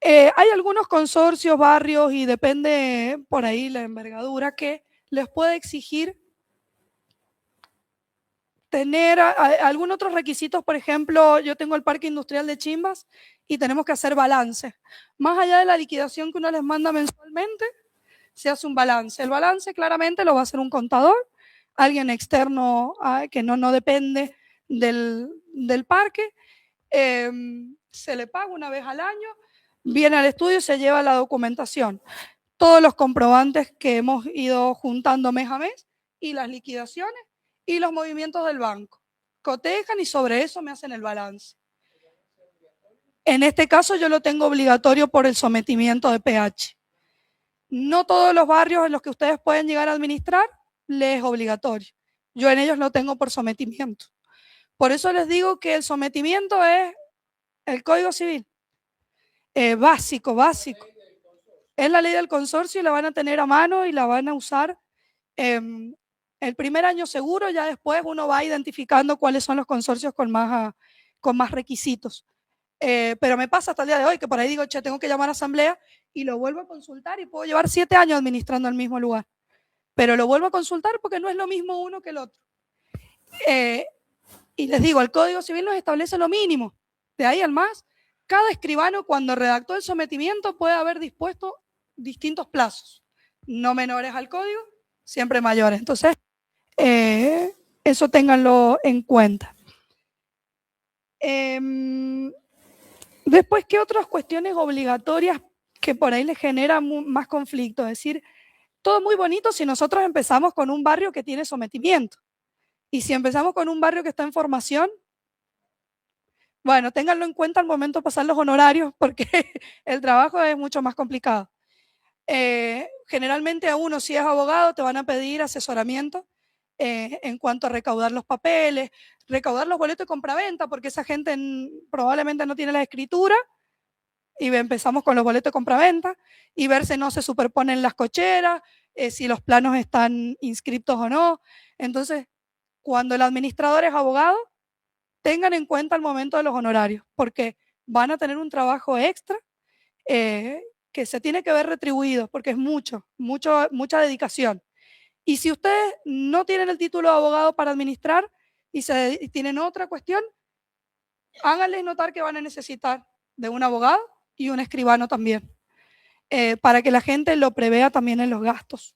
Hay algunos consorcios, barrios y depende por ahí la envergadura que les puede exigir tener algún otros requisitos. Por ejemplo, yo tengo el Parque Industrial de Chimbas y tenemos que hacer balance. Más allá de la liquidación que uno les manda mensualmente, se hace un balance. El balance claramente lo va a hacer un contador, alguien externo que no depende del parque. Se le paga una vez al año, viene al estudio y se lleva la documentación. Todos los comprobantes que hemos ido juntando mes a mes y las liquidaciones y los movimientos del banco. Cotejan y sobre eso me hacen el balance. En este caso yo lo tengo obligatorio por el sometimiento de pH. No todos los barrios en los que ustedes pueden llegar a administrar les es obligatorio. Yo en ellos lo tengo por sometimiento. Por eso les digo que el sometimiento es el Código Civil. Básico. Es la ley del consorcio y la van a tener a mano y la van a usar el primer año seguro. Ya después uno va identificando cuáles son los consorcios con más requisitos. Pero me pasa hasta el día de hoy que por ahí digo, che, tengo que llamar a asamblea y lo vuelvo a consultar y puedo llevar 7 años administrando el mismo lugar. Pero lo vuelvo a consultar porque no es lo mismo uno que el otro. Y les digo, el Código Civil nos establece lo mínimo. De ahí al más, cada escribano cuando redactó el sometimiento puede haber dispuesto distintos plazos, no menores al código, siempre mayores. Entonces, eso ténganlo en cuenta. Después, ¿qué otras cuestiones obligatorias que por ahí les generan más conflicto? Es decir, todo muy bonito si nosotros empezamos con un barrio que tiene sometimiento. Y si empezamos con un barrio que está en formación, bueno, ténganlo en cuenta al momento de pasar los honorarios porque el trabajo es mucho más complicado. Generalmente a uno, si es abogado, te van a pedir asesoramiento en cuanto a recaudar los papeles, recaudar los boletos de compraventa, porque esa gente probablemente no tiene la escritura, y empezamos con los boletos de compraventa, y ver si no se superponen las cocheras, si los planos están inscriptos o no. Entonces, cuando el administrador es abogado, tengan en cuenta el momento de los honorarios, porque van a tener un trabajo extra que se tiene que ver retribuido, porque es mucha dedicación. Y si ustedes no tienen el título de abogado para administrar y tienen otra cuestión, háganles notar que van a necesitar de un abogado y un escribano también, para que la gente lo prevea también en los gastos.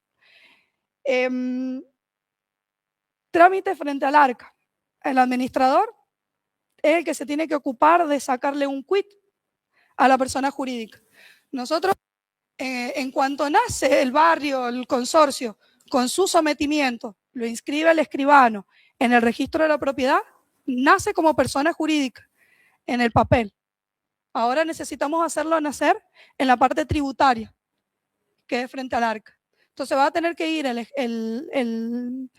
Trámite frente al arca. El administrador es el que se tiene que ocupar de sacarle un quit a la persona jurídica. Nosotros, en cuanto nace el barrio, el consorcio, con su sometimiento, lo inscribe el escribano en el registro de la propiedad, nace como persona jurídica en el papel. Ahora necesitamos hacerlo nacer en la parte tributaria, que es frente al arca. Entonces va a tener que ir el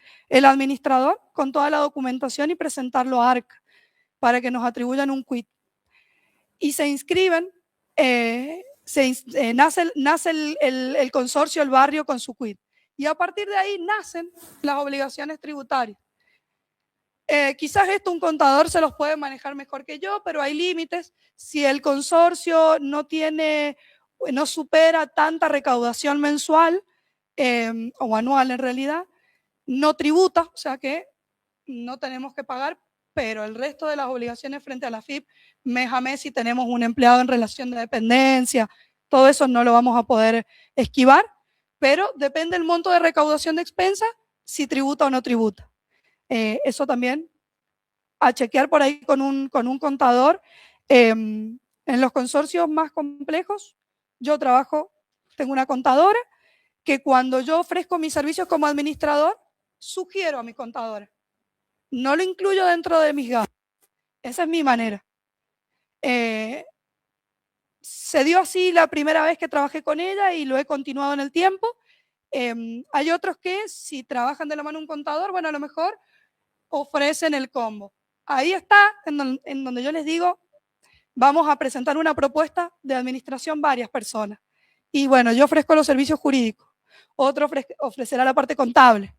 administrador con toda la documentación y presentarlo a ARCA para que nos atribuyan un quit. Y se inscriben, nace el consorcio, el barrio con su quit. Y a partir de ahí nacen las obligaciones tributarias. Quizás esto un contador se los puede manejar mejor que yo, pero hay límites. Si el consorcio no supera tanta recaudación mensual o anual en realidad, no tributa, o sea que no tenemos que pagar, pero el resto de las obligaciones frente a la FIP, mes a mes, si tenemos un empleado en relación de dependencia, todo eso no lo vamos a poder esquivar, pero depende del monto de recaudación de expensas, si tributa o no tributa. Eso también a chequear por ahí con un contador. En los consorcios más complejos, yo tengo una contadora que cuando yo ofrezco mis servicios como administrador, sugiero a mi contadora. No lo incluyo dentro de mis gastos. Esa es mi manera. Se dio así la primera vez que trabajé con ella y lo he continuado en el tiempo. Hay otros que si trabajan de la mano un contador, bueno, a lo mejor ofrecen el combo. Ahí está en donde yo les digo, vamos a presentar una propuesta de administración varias personas. Y bueno, yo ofrezco los servicios jurídicos, otro ofrecerá la parte contable.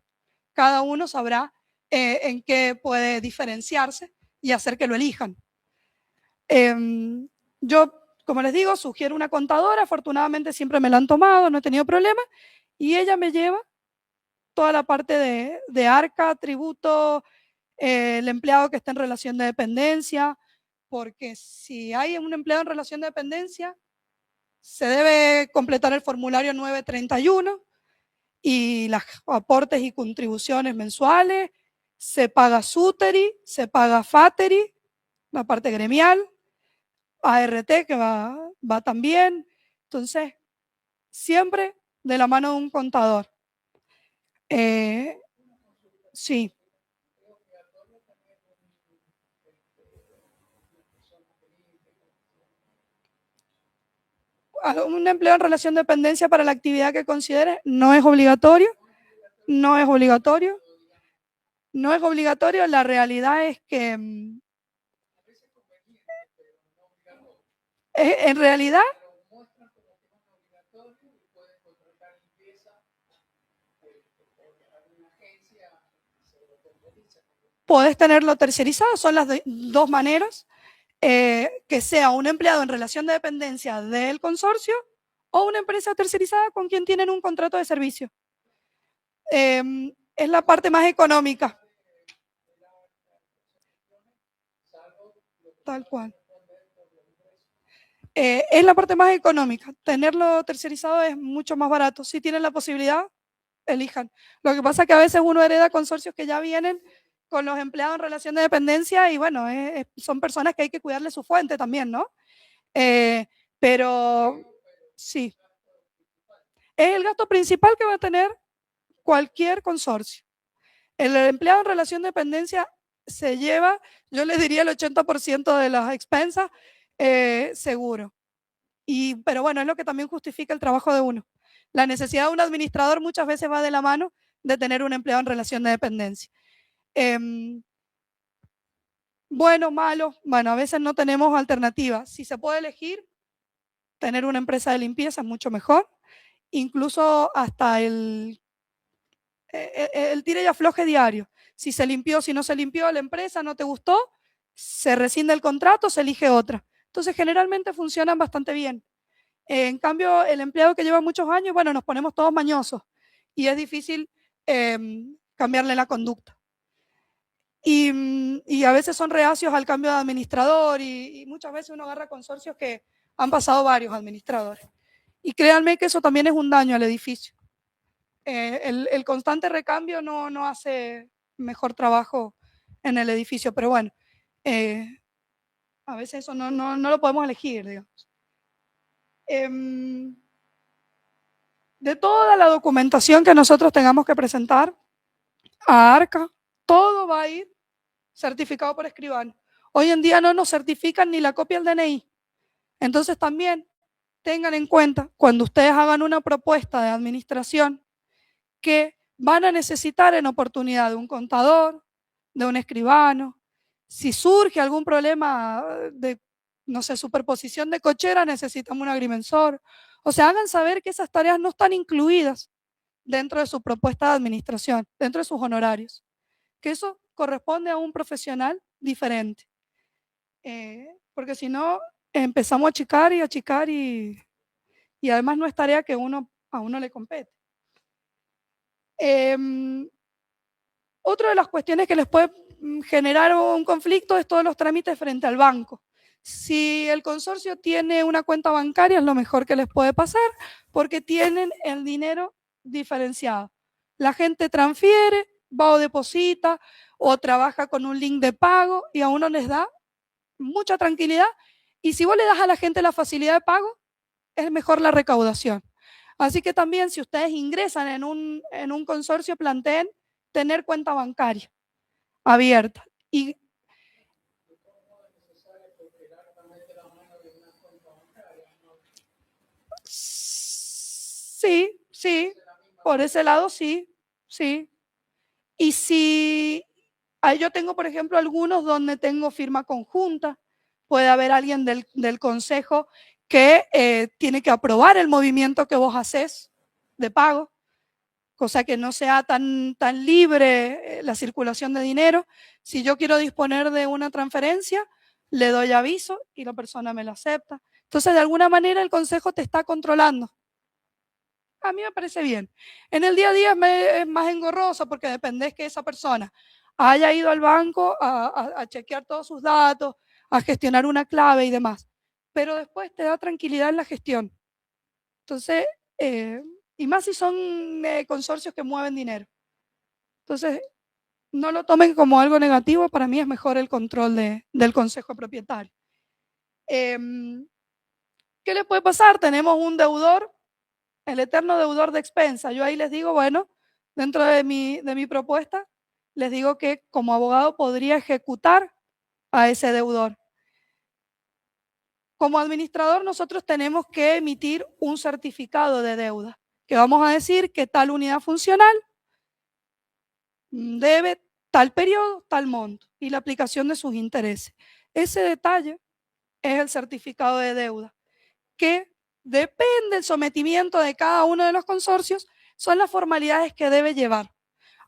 Cada uno sabrá en qué puede diferenciarse y hacer que lo elijan. Yo, como les digo, sugiero una contadora, afortunadamente siempre me la han tomado, no he tenido problemas, y ella me lleva toda la parte de arca, tributo, el empleado que está en relación de dependencia, porque si hay un empleado en relación de dependencia, se debe completar el formulario 931 y los aportes y contribuciones mensuales, se paga SUTERI, se paga FATERI, la parte gremial, ART que va también. Entonces, siempre de la mano de un contador. Sí. Un empleo en relación de dependencia para la actividad que considere no es obligatorio, no es obligatorio, no es obligatorio. La realidad es que en realidad podés tenerlo tercerizado, son las dos maneras, que sea un empleado en relación de dependencia del consorcio o una empresa tercerizada con quien tienen un contrato de servicio. Es la parte más económica. Tal cual. Es la parte más económica. Tenerlo tercerizado es mucho más barato. Si tienen la posibilidad, elijan. Lo que pasa es que a veces uno hereda consorcios que ya vienen con los empleados en relación de dependencia y bueno, son personas que hay que cuidarle su fuente también, ¿no? Pero sí, es el gasto principal que va a tener cualquier consorcio. El empleado en relación de dependencia se lleva, yo les diría el 80% de las expensas seguro. Pero bueno, es lo que también justifica el trabajo de uno. La necesidad de un administrador muchas veces va de la mano de tener un empleado en relación de dependencia. Bueno, malo, bueno, a veces no tenemos alternativa. Si se puede elegir, tener una empresa de limpieza es mucho mejor. Incluso hasta el tire y afloje diario. Si se limpió, si no se limpió la empresa, no te gustó, se rescinde el contrato, se elige otra. Entonces, generalmente funcionan bastante bien. En cambio, el empleado que lleva muchos años, bueno, nos ponemos todos mañosos y es difícil cambiarle la conducta. Y a veces son reacios al cambio de administrador y muchas veces uno agarra consorcios que han pasado varios administradores. Y créanme que eso también es un daño al edificio. El constante recambio no hace mejor trabajo en el edificio, pero bueno, a veces eso no lo podemos elegir, digamos. De toda la documentación que nosotros tengamos que presentar a ARCA, todo va a ir certificado por escribano. Hoy en día no nos certifican ni la copia del DNI. Entonces también tengan en cuenta, cuando ustedes hagan una propuesta de administración, que van a necesitar en oportunidad de un contador, de un escribano. Si surge algún problema de, no sé, superposición de cochera, necesitamos un agrimensor. O sea, hagan saber que esas tareas no están incluidas dentro de su propuesta de administración, dentro de sus honorarios. Que eso corresponde a un profesional diferente. Porque si no, empezamos a achicar y además no es tarea que a uno le compete. Otra de las cuestiones que les puede generar un conflicto es todos los trámites frente al banco. Si el consorcio tiene una cuenta bancaria, es lo mejor que les puede pasar porque tienen el dinero diferenciado. La gente transfiere, va o deposita o trabaja con un link de pago y a uno les da mucha tranquilidad. Y si vos le das a la gente la facilidad de pago, es mejor la recaudación. Así que también si ustedes ingresan en un consorcio, planteen tener cuenta bancaria abierta. Y sí, por ese lado sí. Y si yo tengo, por ejemplo, algunos donde tengo firma conjunta, puede haber alguien del consejo que tiene que aprobar el movimiento que vos haces de pago, cosa que no sea tan libre la circulación de dinero. Si yo quiero disponer de una transferencia, le doy aviso y la persona me lo acepta. Entonces, de alguna manera, el consejo te está controlando. A mí me parece bien. En el día a día es más engorroso porque dependés que esa persona haya ido al banco a chequear todos sus datos, a gestionar una clave y demás. Pero después te da tranquilidad en la gestión. Entonces, y más si son consorcios que mueven dinero. Entonces, no lo tomen como algo negativo, para mí es mejor el control del consejo propietario. ¿Qué le puede pasar? Tenemos un deudor, el eterno deudor de expensa. Yo ahí les digo, bueno, dentro de mi propuesta, les digo que como abogado podría ejecutar a ese deudor. Como administrador, nosotros tenemos que emitir un certificado de deuda, que vamos a decir que tal unidad funcional debe tal periodo, tal monto y la aplicación de sus intereses. Ese detalle es el certificado de deuda, que depende del sometimiento de cada uno de los consorcios, son las formalidades que debe llevar.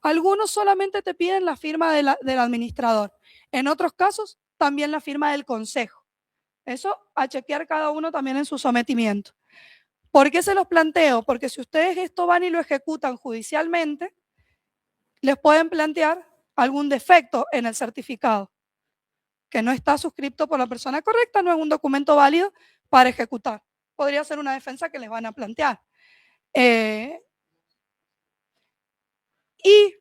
Algunos solamente te piden la firma del administrador, en otros casos también la firma del consejo. Eso a chequear cada uno también en su sometimiento. ¿Por qué se los planteo? Porque si ustedes esto van y lo ejecutan judicialmente, les pueden plantear algún defecto en el certificado, que no está suscrito por la persona correcta, no es un documento válido para ejecutar. Podría ser una defensa que les van a plantear. Y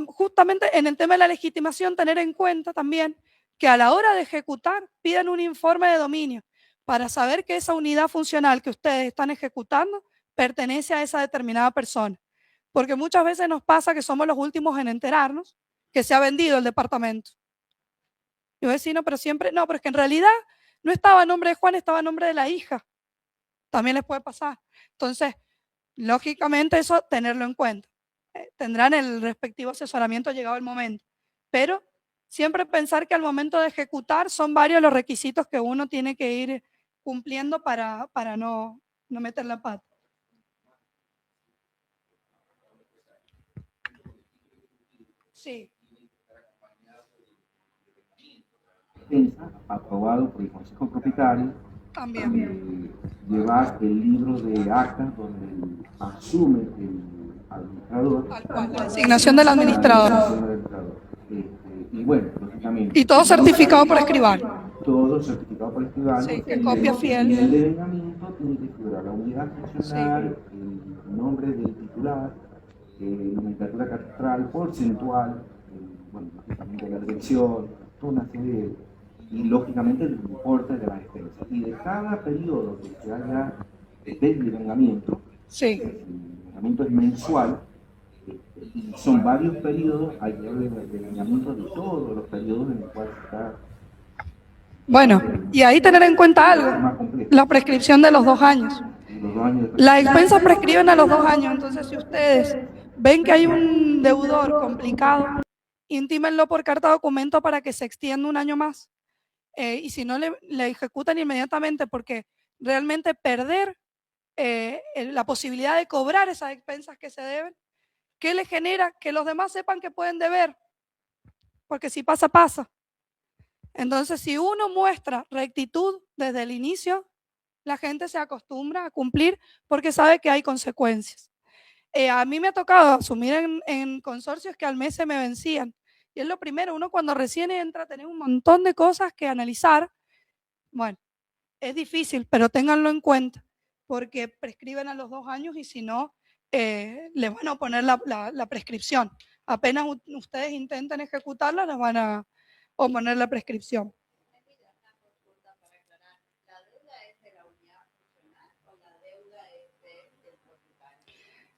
justamente en el tema de la legitimación, tener en cuenta también que a la hora de ejecutar pidan un informe de dominio para saber que esa unidad funcional que ustedes están ejecutando pertenece a esa determinada persona. Porque muchas veces nos pasa que somos los últimos en enterarnos que se ha vendido el departamento. Y voy a decir, no, pero siempre, no, pero es que en realidad no estaba a nombre de Juan, estaba a nombre de la hija. También les puede pasar. Entonces, Lógicamente eso tenerlo en cuenta. Tendrán el respectivo asesoramiento llegado el momento, pero siempre pensar que al momento de ejecutar son varios los requisitos que uno tiene que ir cumpliendo para no meter la pata. Sí. Aprobado por el Consejo Propietario, También. llevar el libro de actas donde asume el administrador. Tal cual, la designación del administrador. Y bueno, lógicamente. Y todo certificado por escribano. Todo certificado por escribano. Sí, que copia fiel. Y el devengamiento tiene que figurar la unidad funcional, sí, el nombre del titular, nomenclatura catastral, porcentual, bueno, lógicamente la dirección, toda una serie de, y lógicamente el importe de las expensas. Y de cada periodo que se haya del devengamiento, sí, el devengamiento es mensual, y son varios periodos, hay que haber el devengamiento de todos los periodos en los cuales se está. Bueno, y ahí tener en cuenta algo, la prescripción de los 2 años. Las expensas prescriben a los 2 años, entonces si ustedes ven que hay un deudor complicado, intímenlo por carta de documento para que se extienda 1 año más. Y si no, le ejecutan inmediatamente, porque realmente perder la posibilidad de cobrar esas expensas que se deben, ¿qué le genera? Que los demás sepan que pueden deber, porque si pasa, pasa. Entonces, si uno muestra rectitud desde el inicio, la gente se acostumbra a cumplir porque sabe que hay consecuencias. A mí me ha tocado asumir en consorcios que al mes se me vencían. Y es lo primero, uno cuando recién entra tiene un montón de cosas que analizar. Bueno, es difícil, pero ténganlo en cuenta, porque prescriben a los 2 años y si no, les van a oponer la prescripción. Apenas ustedes intenten ejecutarla, les van a oponer la prescripción.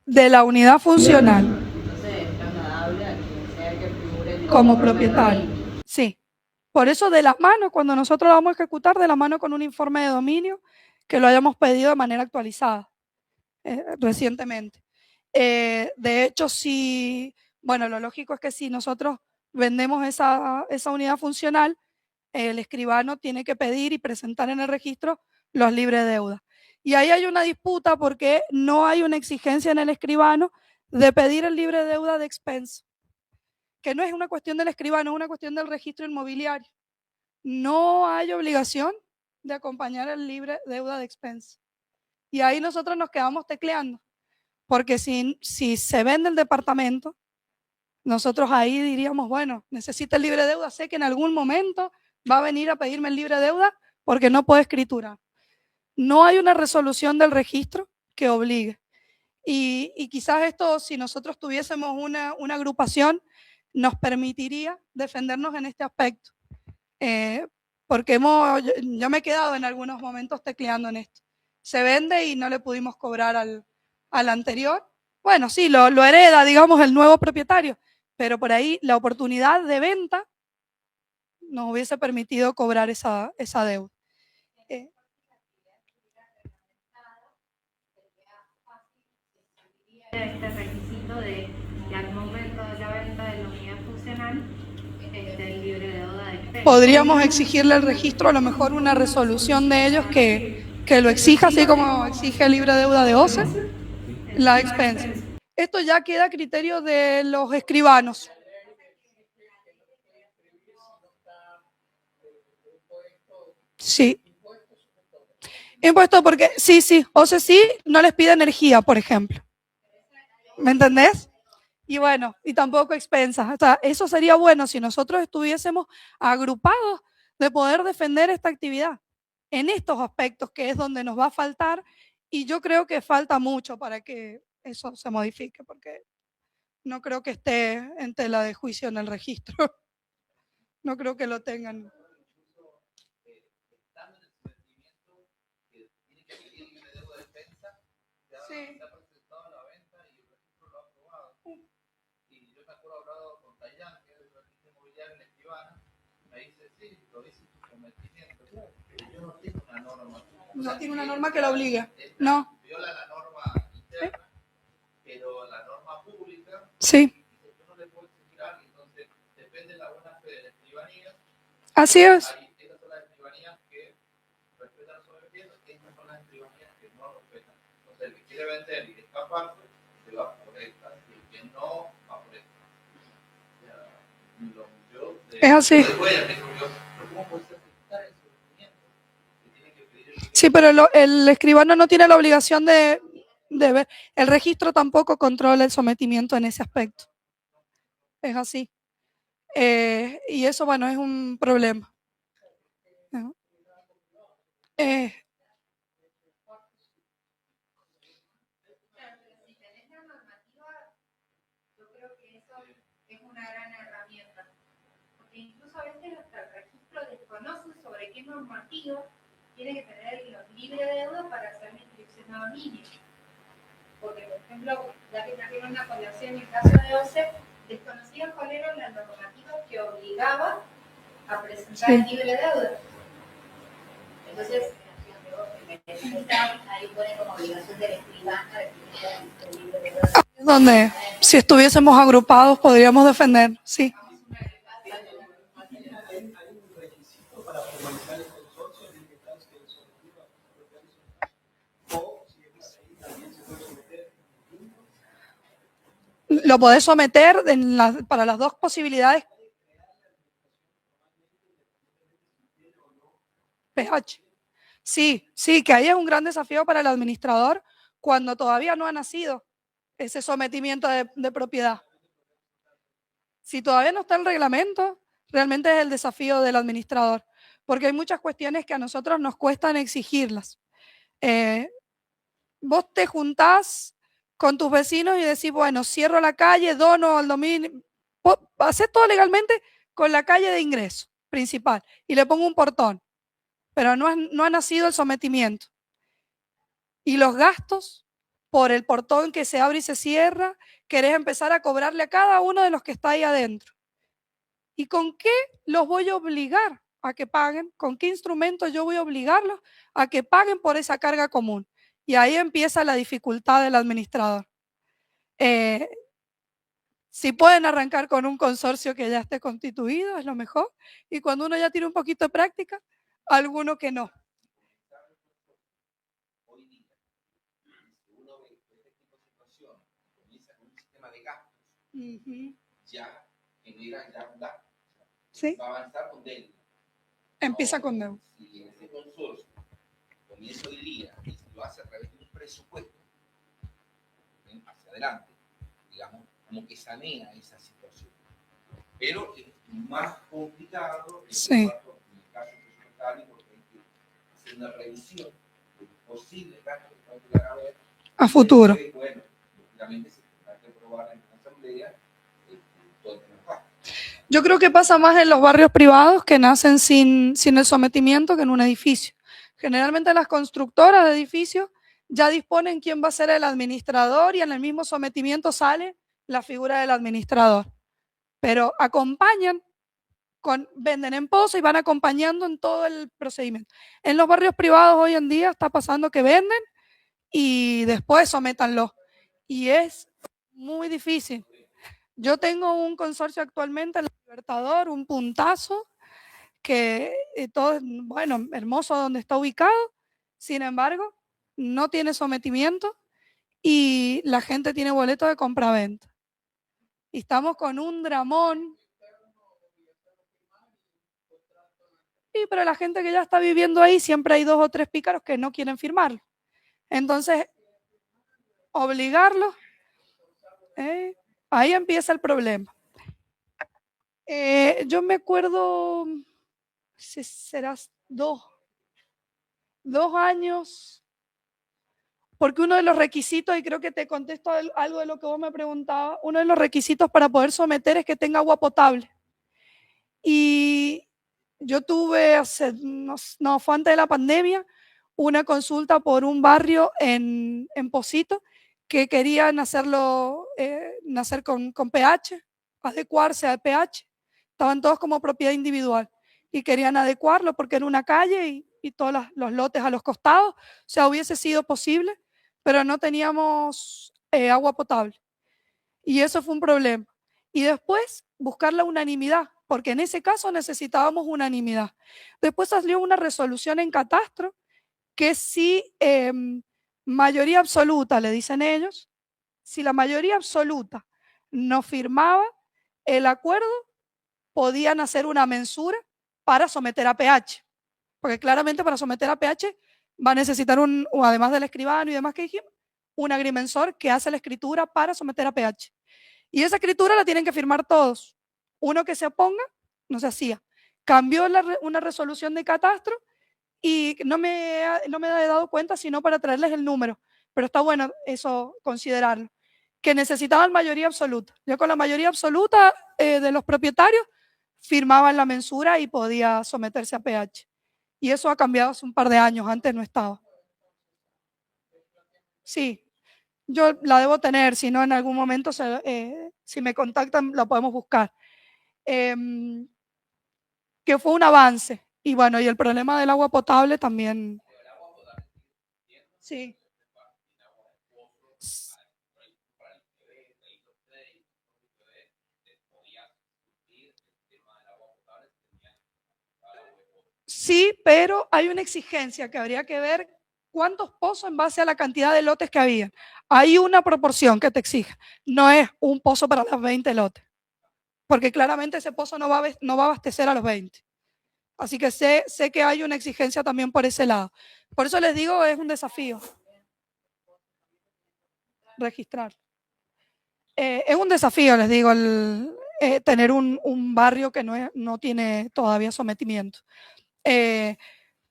De la unidad funcional. Entonces es trasladable a quien sea que figure Como propietario. Sí. Por eso de las manos, cuando nosotros lo vamos a ejecutar, de la mano con un informe de dominio que lo hayamos pedido de manera actualizada recientemente. De hecho, si, bueno, lo lógico es que si nosotros vendemos esa unidad funcional, el escribano tiene que pedir y presentar en el registro los libres de deuda. Y ahí hay una disputa porque no hay una exigencia en el escribano de pedir el libre de deuda de expensa, que no es una cuestión del escribano, es una cuestión del registro inmobiliario. No hay obligación de acompañar el libre deuda de expensa. Y ahí nosotros nos quedamos tecleando, porque si se vende el departamento, nosotros ahí diríamos, bueno, necesita el libre deuda, sé que en algún momento va a venir a pedirme el libre deuda porque no puede escriturar. No hay una resolución del registro que obligue. Y quizás esto, si nosotros tuviésemos una agrupación, nos permitiría defendernos en este aspecto. Porque yo me he quedado en algunos momentos tecleando en esto. Se vende y no le pudimos cobrar al anterior. Bueno, sí, lo hereda, digamos, el nuevo propietario, pero por ahí la oportunidad de venta nos hubiese permitido cobrar esa deuda. Este requisito de que al momento de la venta de la unidad funcional esté el libre de deuda de expensa. Podríamos exigirle al registro a lo mejor una resolución de ellos que lo exija, así como exige el libre de deuda de OCE, la expensa. Esto ya queda a criterio de los escribanos. Sí. Impuesto porque, sí, OCE sí, no les pide energía, por ejemplo. ¿Me entendés? Y bueno, y tampoco expensas. O sea, eso sería bueno si nosotros estuviésemos agrupados de poder defender esta actividad en estos aspectos, que es donde nos va a faltar, y yo creo que falta mucho para que eso se modifique, porque no creo que esté en tela de juicio en el registro. No creo que lo tengan. Sí. No tiene una norma que lo obligue. No. Viola la norma interna Sí. Así es. Es así. Sí, pero el escribano no tiene la obligación de ver. El registro tampoco controla el sometimiento en ese aspecto. Es así. Y eso, bueno, es un problema. Eh, Si tenés la normativa, yo creo que eso es una gran herramienta. Porque incluso a veces hasta el registro desconoce sobre qué normativa tiene que tener los libres de deuda para hacer la inscripción a dominio. Porque, por ejemplo, ya que trajeron una colación en el caso de OCE, desconocían cuál era la normativa que obligaba a presentar el libre de deuda. Entonces, ahí pone como obligación del escribano el libre de deuda. Donde, si estuviésemos agrupados, podríamos defender, sí. Lo podés someter para las dos posibilidades. PH. Sí, que ahí es un gran desafío para el administrador cuando todavía no ha nacido ese sometimiento de propiedad. Si todavía no está el reglamento, realmente es el desafío del administrador, porque hay muchas cuestiones que a nosotros nos cuestan exigirlas. Vos te juntás con tus vecinos y decís, bueno, cierro la calle, dono al dominio, hacés todo legalmente con la calle de ingreso principal y le pongo un portón, pero no ha nacido el sometimiento. Y los gastos por el portón que se abre y se cierra, querés empezar a cobrarle a cada uno de los que está ahí adentro. ¿Y con qué los voy a obligar a que paguen? ¿Con qué instrumento yo voy a obligarlos a que paguen por esa carga común? Y ahí empieza la dificultad del administrador. Si pueden arrancar con un consorcio que ya esté constituido, es lo mejor. Y cuando uno ya tiene un poquito de práctica, alguno que no. Hoy día, si uno ve este tipo de situación, comienza con un sistema de gastos, ya genera ya un gasto. ¿Sí? Va a avanzar con deuda. Empieza con deuda. Si en ese consorcio comienza hoy día y lo hace a través de un presupuesto, hacia adelante, digamos, como que sanea esa situación. Pero es más complicado en el caso presupuestario porque hay que hacer una revisión de los posibles gastos que pueden llegar a haber a futuro. Entonces, bueno, lógicamente se tendrá que aprobar en la asamblea todo el tema. Yo creo que pasa más en los barrios privados que nacen sin el sometimiento que en un edificio. Generalmente las constructoras de edificios ya disponen quién va a ser el administrador y en el mismo sometimiento sale la figura del administrador. Pero acompañan, venden en pozo y van acompañando en todo el procedimiento. En los barrios privados hoy en día está pasando que venden y después sométanlo. Y es muy difícil. Yo tengo un consorcio actualmente en el Libertador, un puntazo, que todo es, bueno, hermoso donde está ubicado, sin embargo, no tiene sometimiento y la gente tiene boleto de compraventa. Y estamos con un dramón. Sí, pero la gente que ya está viviendo ahí, siempre hay 2 o 3 pícaros que no quieren firmarlo. Entonces, obligarlos, ahí empieza el problema. Yo me acuerdo, si serás 2 años, porque uno de los requisitos, y creo que te contesto algo de lo que vos me preguntabas, uno de los requisitos para poder someter es que tenga agua potable. Y yo tuve, fue antes de la pandemia, una consulta por un barrio en Pocito que querían hacerlo, nacer con pH, adecuarse al pH. Estaban todos como propiedad individual y querían adecuarlo porque era una calle y todos los lotes a los costados. O sea, hubiese sido posible, pero no teníamos agua potable. Y eso fue un problema. Y después buscar la unanimidad, porque en ese caso necesitábamos unanimidad. Después salió una resolución en catastro que si mayoría absoluta, le dicen ellos, si la mayoría absoluta no firmaba el acuerdo, podían hacer una mensura para someter a PH. Porque claramente para someter a PH va a necesitar, además del escribano y demás que dijimos, un agrimensor que hace la escritura para someter a PH. Y esa escritura la tienen que firmar todos. Uno que se oponga, no se hacía. Cambió una resolución de catastro y no me he dado cuenta sino para traerles el número. Pero está bueno eso considerarlo. Que necesitaban mayoría absoluta. Yo con la mayoría absoluta de los propietarios firmaban la mensura y podía someterse a PH. Y eso ha cambiado hace un par de años, antes no estaba. Sí, yo la debo tener, si no en algún momento, si me contactan, la podemos buscar. Que fue un avance. Y bueno, y el problema del agua potable también. Sí. Sí, pero hay una exigencia que habría que ver cuántos pozos en base a la cantidad de lotes que había. Hay una proporción que te exige. No es un pozo para los 20 lotes, porque claramente ese pozo no va a abastecer a los 20. Así que sé que hay una exigencia también por ese lado. Por eso les digo, es un desafío registrar. Es un desafío, les digo, tener un barrio que no tiene todavía sometimiento.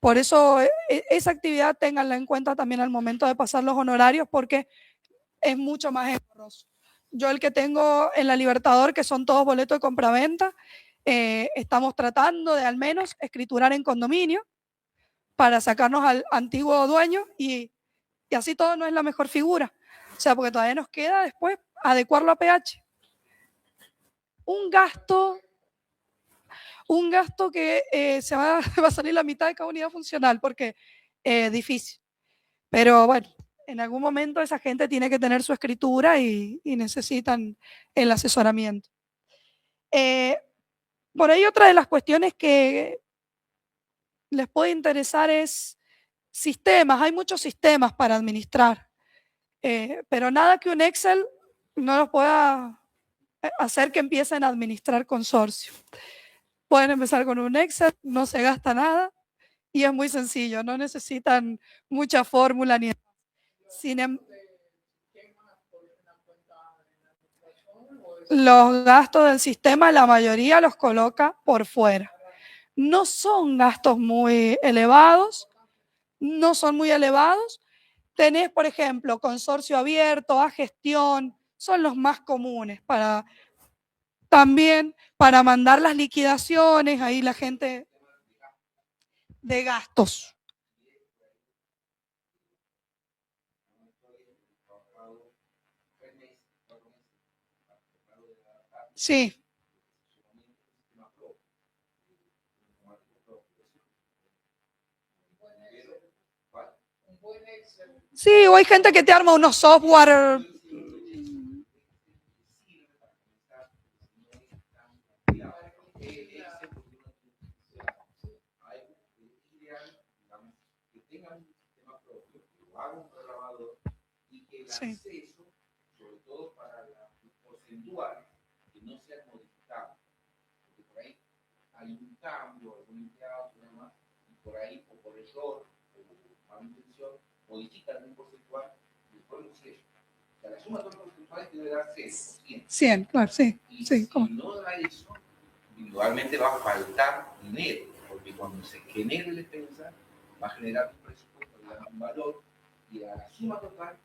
Por eso esa actividad ténganla en cuenta también al momento de pasar los honorarios, porque es mucho más engorroso. Yo el que tengo en la Libertador, que son todos boletos de compraventa, estamos tratando de al menos escriturar en condominio para sacarnos al antiguo dueño y así todo no es la mejor figura. O sea, porque todavía nos queda después adecuarlo a PH. Un gasto que se va a salir la mitad de cada unidad funcional, porque es difícil. Pero bueno, en algún momento esa gente tiene que tener su escritura y necesitan el asesoramiento. Por ahí otra de las cuestiones que les puede interesar es sistemas. Hay muchos sistemas para administrar, pero nada que un Excel no los pueda hacer que empiecen a administrar consorcio. Pueden empezar con un Excel, no se gasta nada y es muy sencillo, no necesitan mucha fórmula ni nada. Los gastos del sistema, la mayoría los coloca por fuera. No son gastos muy elevados, no son muy elevados. Tenés, por ejemplo, consorcio abierto, a gestión, son los más comunes también para mandar las liquidaciones, ahí la gente de gastos. Sí. Sí, o hay gente que te arma unos software. Sí. Sobre todo para los porcentuales que no sean modificables, porque por ahí hay un cambio, algún empleado, y por ahí, o por error, o mala intención, modifican un porcentual y después lo sello. O sea, la suma de todos los porcentuales debe dar 100%. 100, claro, sí. Y sí, si no da eso, individualmente va a faltar dinero, porque cuando se genere la expensa, va a generar un presupuesto, un valor, y a la suma total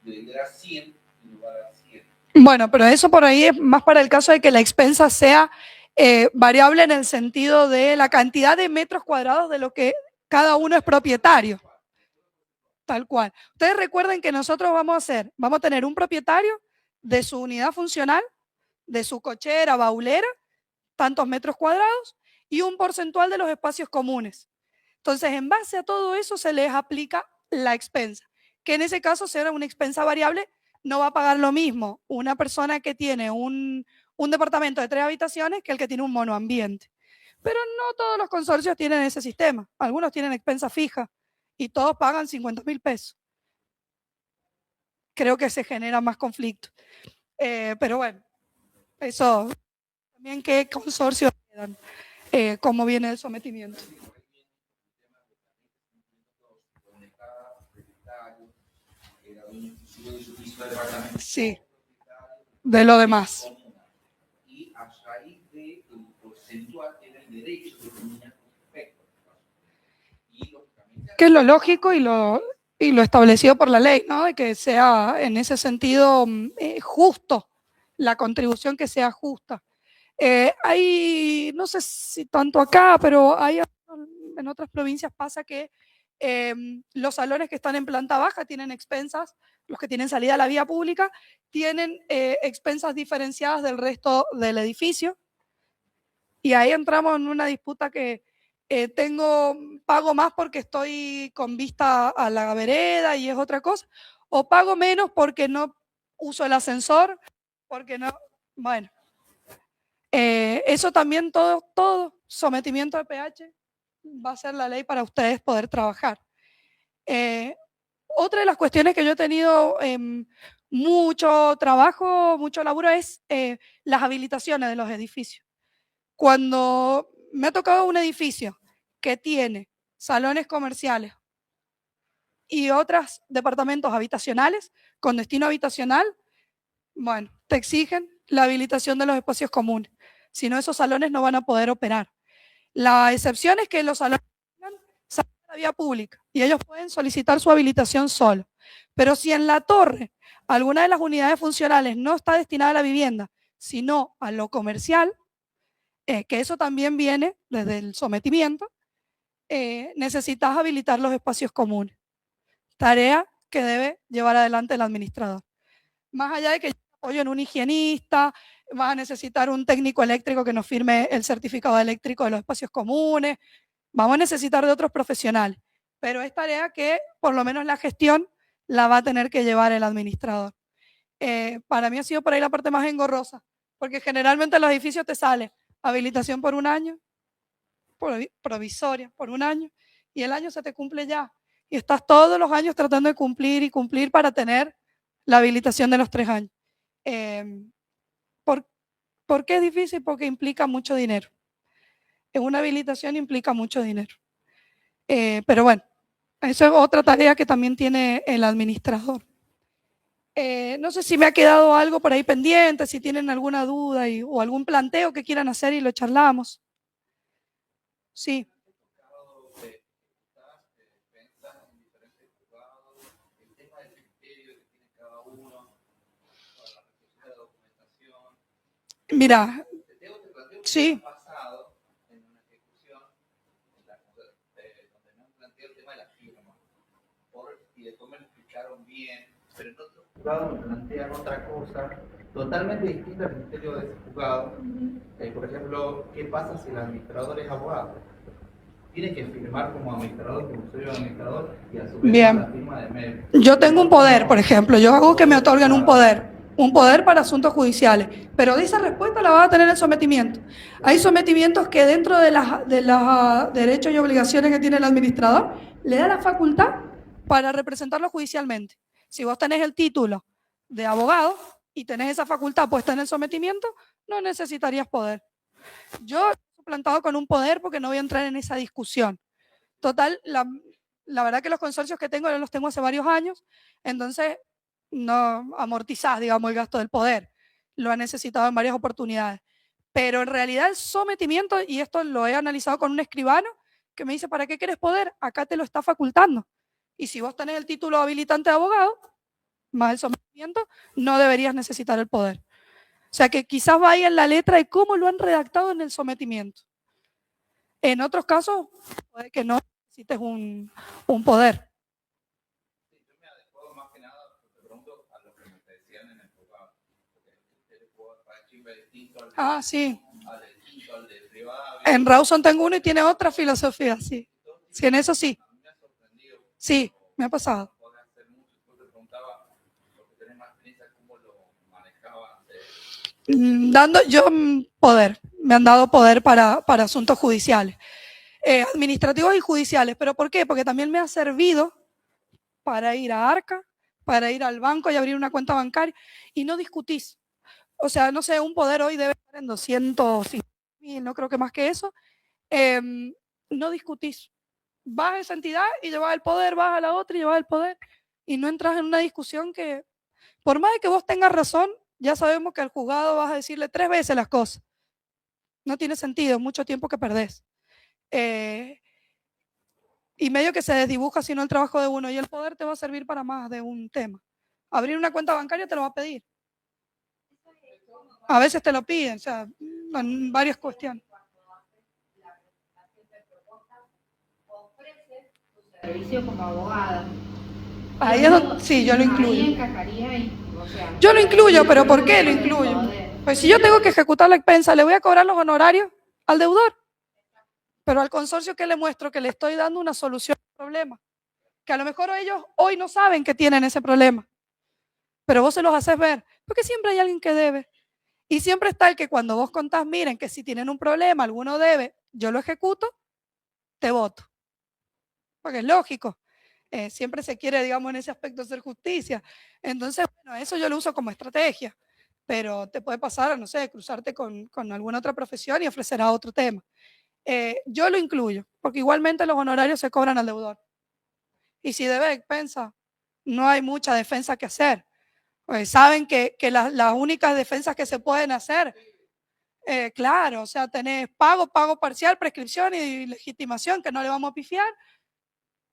le dar 100 y no va a dar 100. Bueno, pero eso por ahí es más para el caso de que la expensa sea variable en el sentido de la cantidad de metros cuadrados de lo que cada uno es propietario. Tal cual. Ustedes recuerden que nosotros vamos a tener un propietario de su unidad funcional, de su cochera, baulera, tantos metros cuadrados, y un porcentual de los espacios comunes. Entonces, en base a todo eso se les aplica la expensa, que en ese caso será una expensa variable no va a pagar lo mismo una persona que tiene un departamento de 3 habitaciones que el que tiene un monoambiente. Pero no todos los consorcios tienen ese sistema. Algunos tienen expensa fija y todos pagan 50.000 pesos. Creo que se genera más conflicto. Pero bueno, eso también qué consorcios quedan, cómo viene el sometimiento. Sí, de lo demás. Y a raíz del porcentual era el derecho que tenía con respecto. Y lógicamente, que es lo lógico y lo establecido por la ley, ¿no? De que sea en ese sentido justo, la contribución que sea justa. Hay, no sé si tanto acá, pero hay en otras provincias pasa que los salones que están en planta baja tienen expensas, los que tienen salida a la vía pública, tienen expensas diferenciadas del resto del edificio. Y ahí entramos en una disputa que pago más porque estoy con vista a la vereda y es otra cosa, o pago menos porque no uso el ascensor, porque no, bueno. Eso también todo sometimiento de pH va a ser la ley para ustedes poder trabajar. Otra de las cuestiones que yo he tenido mucho trabajo, mucho laburo es las habilitaciones de los edificios. Cuando me ha tocado un edificio que tiene salones comerciales y otros departamentos habitacionales con destino habitacional, bueno, te exigen la habilitación de los espacios comunes. Si no, esos salones no van a poder operar. La excepción es que los salones salen a la vía pública y ellos pueden solicitar su habilitación solo. Pero si en la torre alguna de las unidades funcionales no está destinada a la vivienda, sino a lo comercial, que eso también viene desde el sometimiento, necesitas habilitar los espacios comunes. Tarea que debe llevar adelante el administrador. Más allá de que yo apoyo en un higienista, vas a necesitar un técnico eléctrico que nos firme el certificado eléctrico de los espacios comunes, vamos a necesitar de otros profesionales, pero es tarea que por lo menos la gestión la va a tener que llevar el administrador. Para mí ha sido por ahí la parte más engorrosa, porque generalmente en los edificios te sale habilitación por un año, provisoria por un año, y el año se te cumple ya. Y estás todos los años tratando de cumplir y cumplir para tener la habilitación de los 3 años. ¿Por qué es difícil? Porque implica mucho dinero. Una habilitación implica mucho dinero. Pero bueno, eso es otra tarea que también tiene el administrador. No sé si me ha quedado algo por ahí pendiente, si tienen alguna duda o algún planteo que quieran hacer y lo charlamos. Sí. Mira, sí. Y después me lo explicaron bien, pero en otros juzgados me plantean otra cosa totalmente distinta al criterio de ese juzgado. Por ejemplo, ¿qué pasa si el administrador es abogado? Tiene que firmar como administrador, como soy administrador, y a su vez la firma de MEP. Yo tengo un poder, por ejemplo, yo hago que me otorguen un poder para asuntos judiciales, pero de esa respuesta la va a tener el sometimiento. Hay sometimientos que dentro de los derechos y obligaciones que tiene el administrador, le da la facultad para representarlo judicialmente. Si vos tenés el título de abogado y tenés esa facultad puesta en el sometimiento, no necesitarías poder. Yo he suplantado con un poder porque no voy a entrar en esa discusión. Total, la verdad que los consorcios que tengo, los tengo hace varios años, entonces no amortizás, digamos, el gasto del poder. Lo he necesitado en varias oportunidades. Pero en realidad el sometimiento, y esto lo he analizado con un escribano, que me dice, ¿para qué quieres poder? Acá te lo está facultando. Y si vos tenés el título habilitante de abogado, más el sometimiento, no deberías necesitar el poder. O sea que quizás vaya en la letra de cómo lo han redactado en el sometimiento. En otros casos, puede que no necesites un poder. Sí, yo me adecuado más que nada, te pregunto, a lo que me decían en el juzgado. Ah, sí. Al de quinto, al de privado. En Rawson tengo uno y tiene otra filosofía, sí. Sí, en eso sí. A mí me ha sorprendido. Sí, me ha pasado. Podés hacer mucho. Yo te preguntaba, porque tenés más experiencia Poder, me han dado poder para asuntos judiciales, administrativos y judiciales. ¿Pero por qué? Porque también me ha servido para ir a Arca, para ir al banco y abrir una cuenta bancaria y no discutís. O sea, no sé, un poder hoy debe estar en 250.000, no creo que más que eso. No discutís. Vas a esa entidad y llevas el poder, vas a la otra y llevas el poder. Y no entras en una discusión que, por más de que vos tengas razón, ya sabemos que al juzgado vas a decirle 3 veces las cosas. No tiene sentido, mucho tiempo que perdés. Y medio que se desdibuja sino el trabajo de uno, y el poder te va a servir para más de un tema. Abrir una cuenta bancaria te lo va a pedir. A veces te lo piden, o sea, en varias cuestiones. Servicio como abogada. Ahí es donde, sí, yo lo incluyo. Ahí encajaría ahí. O sea, Yo lo incluyo, pero ¿por qué lo incluyo? Pues si yo tengo que ejecutar la expensa, ¿le voy a cobrar los honorarios al deudor? Pero al consorcio, ¿qué le muestro? Que le estoy dando una solución al problema. Que a lo mejor ellos hoy no saben que tienen ese problema, pero vos se los haces ver, porque siempre hay alguien que debe. Y siempre está el que cuando vos contás, miren, que si tienen un problema, alguno debe, yo lo ejecuto, te voto. Porque es lógico. Siempre se quiere, digamos, en ese aspecto hacer justicia. Entonces, bueno, eso yo lo uso como estrategia. Pero te puede pasar, no sé, cruzarte con alguna otra profesión y ofrecer a otro tema. Yo lo incluyo, porque igualmente los honorarios se cobran al deudor. Y si debe expensa, no hay mucha defensa que hacer. Pues saben que las únicas defensas que se pueden hacer, claro, o sea, tenés pago parcial, prescripción y legitimación, que no le vamos a pifiar.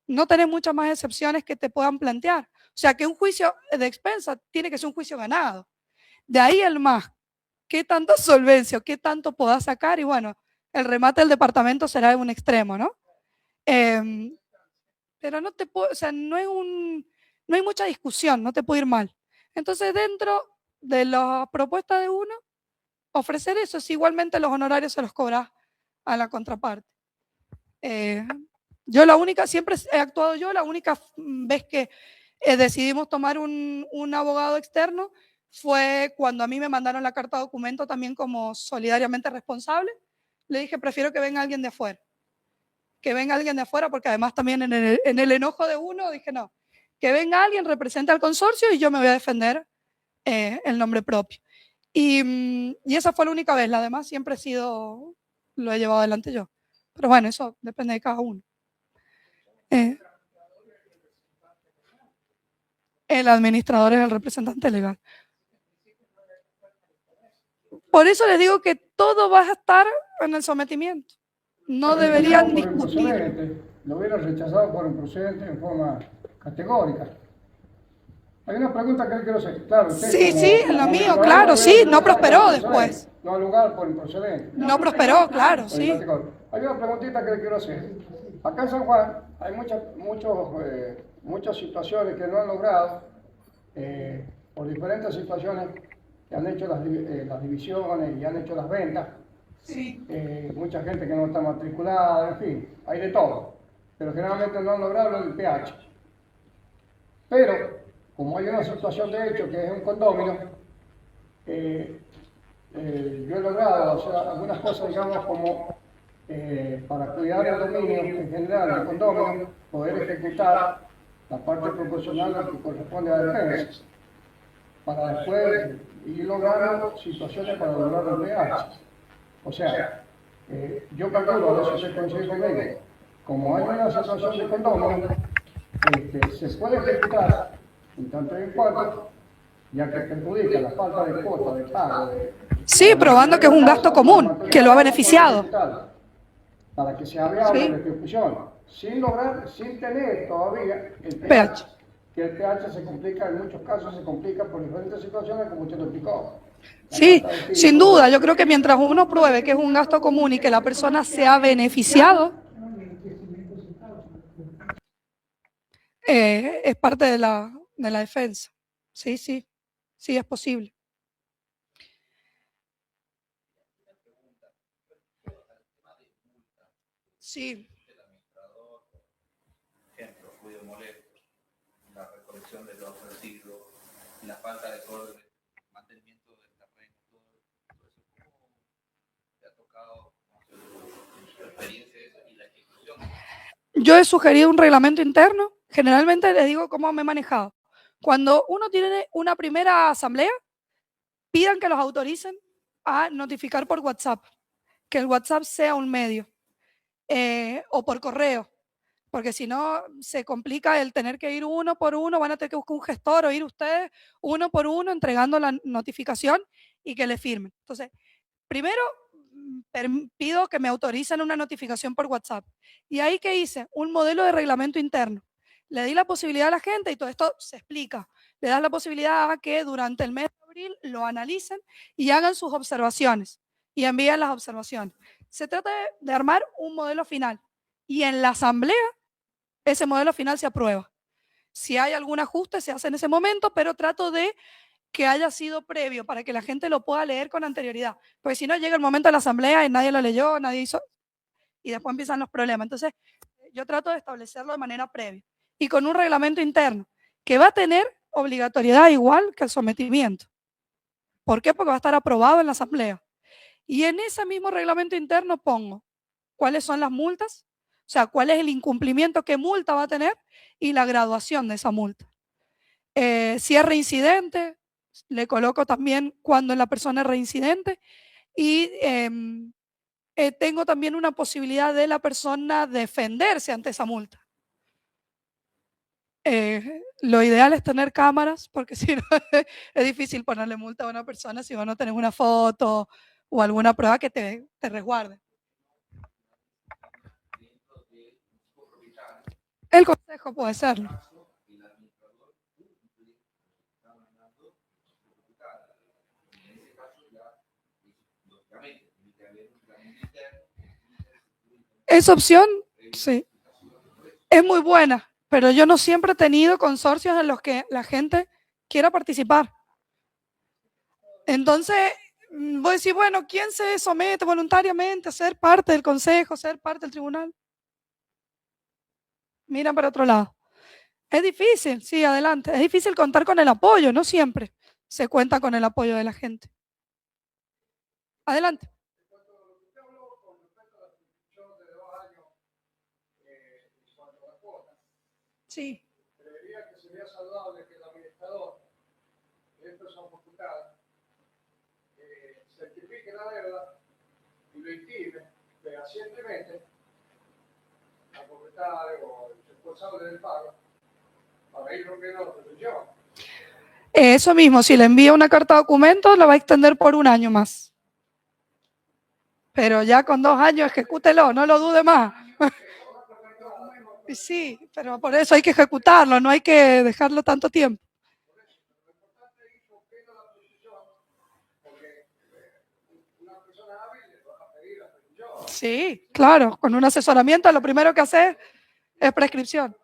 No tenés muchas más excepciones que te puedan plantear. O sea, que un juicio de expensa tiene que ser un juicio ganado. De ahí el más, qué tanta solvencia, qué tanto podás sacar, y bueno, el remate del departamento será de un extremo, ¿no? Pero no te puedo, o sea, no hay mucha discusión, no te puede ir mal. Entonces, dentro de la propuesta de uno, ofrecer eso, si igualmente los honorarios se los cobras a la contraparte. Yo siempre he actuado yo, la única vez que decidimos tomar un abogado externo fue cuando a mí me mandaron la carta de documento también como solidariamente responsable. Le dije, prefiero que venga alguien de afuera. Que venga alguien de afuera, porque además también en el enojo de uno dije, no, que venga alguien, represente al consorcio y yo me voy a defender el nombre propio. Y esa fue la única vez, la demás siempre lo he llevado adelante yo. Pero bueno, eso depende de cada uno. El administrador es el representante legal. Por eso les digo que todo va a estar en el sometimiento. No deberían discutir. Lo hubiera rechazado por improcedente en forma categórica. Hay una pregunta que quiero hacer. Claro, sí, en lo mío, claro, sí, no prosperó después. No al lugar por improcedente. No prosperó, claro, sí. Hay una preguntita que le quiero hacer. Acá en San Juan hay muchas situaciones que no han logrado, por diferentes situaciones que han hecho las divisiones y han hecho las ventas. Sí. Mucha gente que no está matriculada, en fin, hay de todo. Pero generalmente no han logrado el PH. Pero, como hay una situación de hecho que es un condominio, yo he logrado hacer algunas cosas, digamos, como para cuidar el dominio en general del condominio, poder ejecutar la parte proporcional a lo que corresponde a la defensa, para después ir logrando situaciones para lograr el PH. O sea, yo calculo, a veces se consigue conmigo, como hay una situación de condominio, se puede ejecutar en tanto y en cuanto, ya que perjudica la falta de cuota de pago. Sí, probando que es un gasto común, que lo ha beneficiado. Para que sea viable la ejecución, sin tener todavía el PH. Que el PH se complica, en muchos casos se complica por diferentes situaciones, como usted lo explicó. Sí, sin duda, yo creo que mientras uno pruebe que es un gasto común y que la persona se ha beneficiado, es parte de la defensa. Sí, es posible. Sí. El administrador, ejemplo, ruido molesto, la recolección de los residuos, la falta de orden, mantenimiento del terreno, Yo he sugerido un reglamento interno. Generalmente les digo cómo me he manejado. Cuando uno tiene una primera asamblea, pidan que los autoricen a notificar por WhatsApp, que el WhatsApp sea un medio, o por correo, porque si no se complica el tener que ir uno por uno, van a tener que buscar un gestor o ir ustedes uno por uno entregando la notificación y que le firmen. Entonces, primero pido que me autoricen una notificación por WhatsApp. Y ahí, ¿qué hice? Un modelo de reglamento interno. Le di la posibilidad a la gente, y todo esto se explica, le das la posibilidad a que durante el mes de abril lo analicen y hagan sus observaciones y envíen las observaciones. Se trata de armar un modelo final y en la asamblea ese modelo final se aprueba. Si hay algún ajuste se hace en ese momento, pero trato de que haya sido previo para que la gente lo pueda leer con anterioridad. Porque si no, llega el momento de la asamblea y nadie lo leyó, nadie hizo, y después empiezan los problemas. Entonces, yo trato de establecerlo de manera previa y con un reglamento interno que va a tener obligatoriedad igual que el sometimiento. ¿Por qué? Porque va a estar aprobado en la asamblea. Y en ese mismo reglamento interno pongo cuáles son las multas, o sea, cuál es el incumplimiento, qué multa va a tener y la graduación de esa multa. Si es reincidente, le coloco también cuando la persona es reincidente y tengo también una posibilidad de la persona defenderse ante esa multa. Lo ideal es tener cámaras, porque si no es difícil ponerle multa a una persona si vos no tenés una foto o alguna prueba que te resguarde. El consejo puede serlo. Esa opción, sí, es muy buena, pero yo no siempre he tenido consorcios en los que la gente quiera participar. Entonces, voy a decir, bueno, ¿quién se somete voluntariamente a ser parte del consejo, ser parte del tribunal? Miran para otro lado. Es difícil, sí, adelante. Es difícil contar con el apoyo, no siempre se cuenta con el apoyo de la gente. Adelante. Sí. Creería que sería saludable que el administrador, que esto es una facultad, certifique la deuda y lo intive fehacientemente al propietario o el responsable del pago para ir rompiendo la protección. Eso mismo, si le envía una carta de documentos, la va a extender por 1 año más. Pero ya con 2 años, ejecútelo, no lo dude más. Sí, pero por eso hay que ejecutarlo, no hay que dejarlo tanto tiempo. Sí, claro, con un asesoramiento lo primero que hace es prescripción.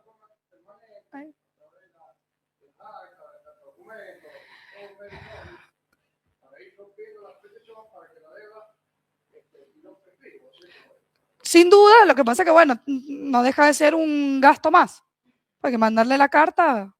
Sin duda, lo que pasa es que, bueno, no deja de ser un gasto más, porque mandarle la carta...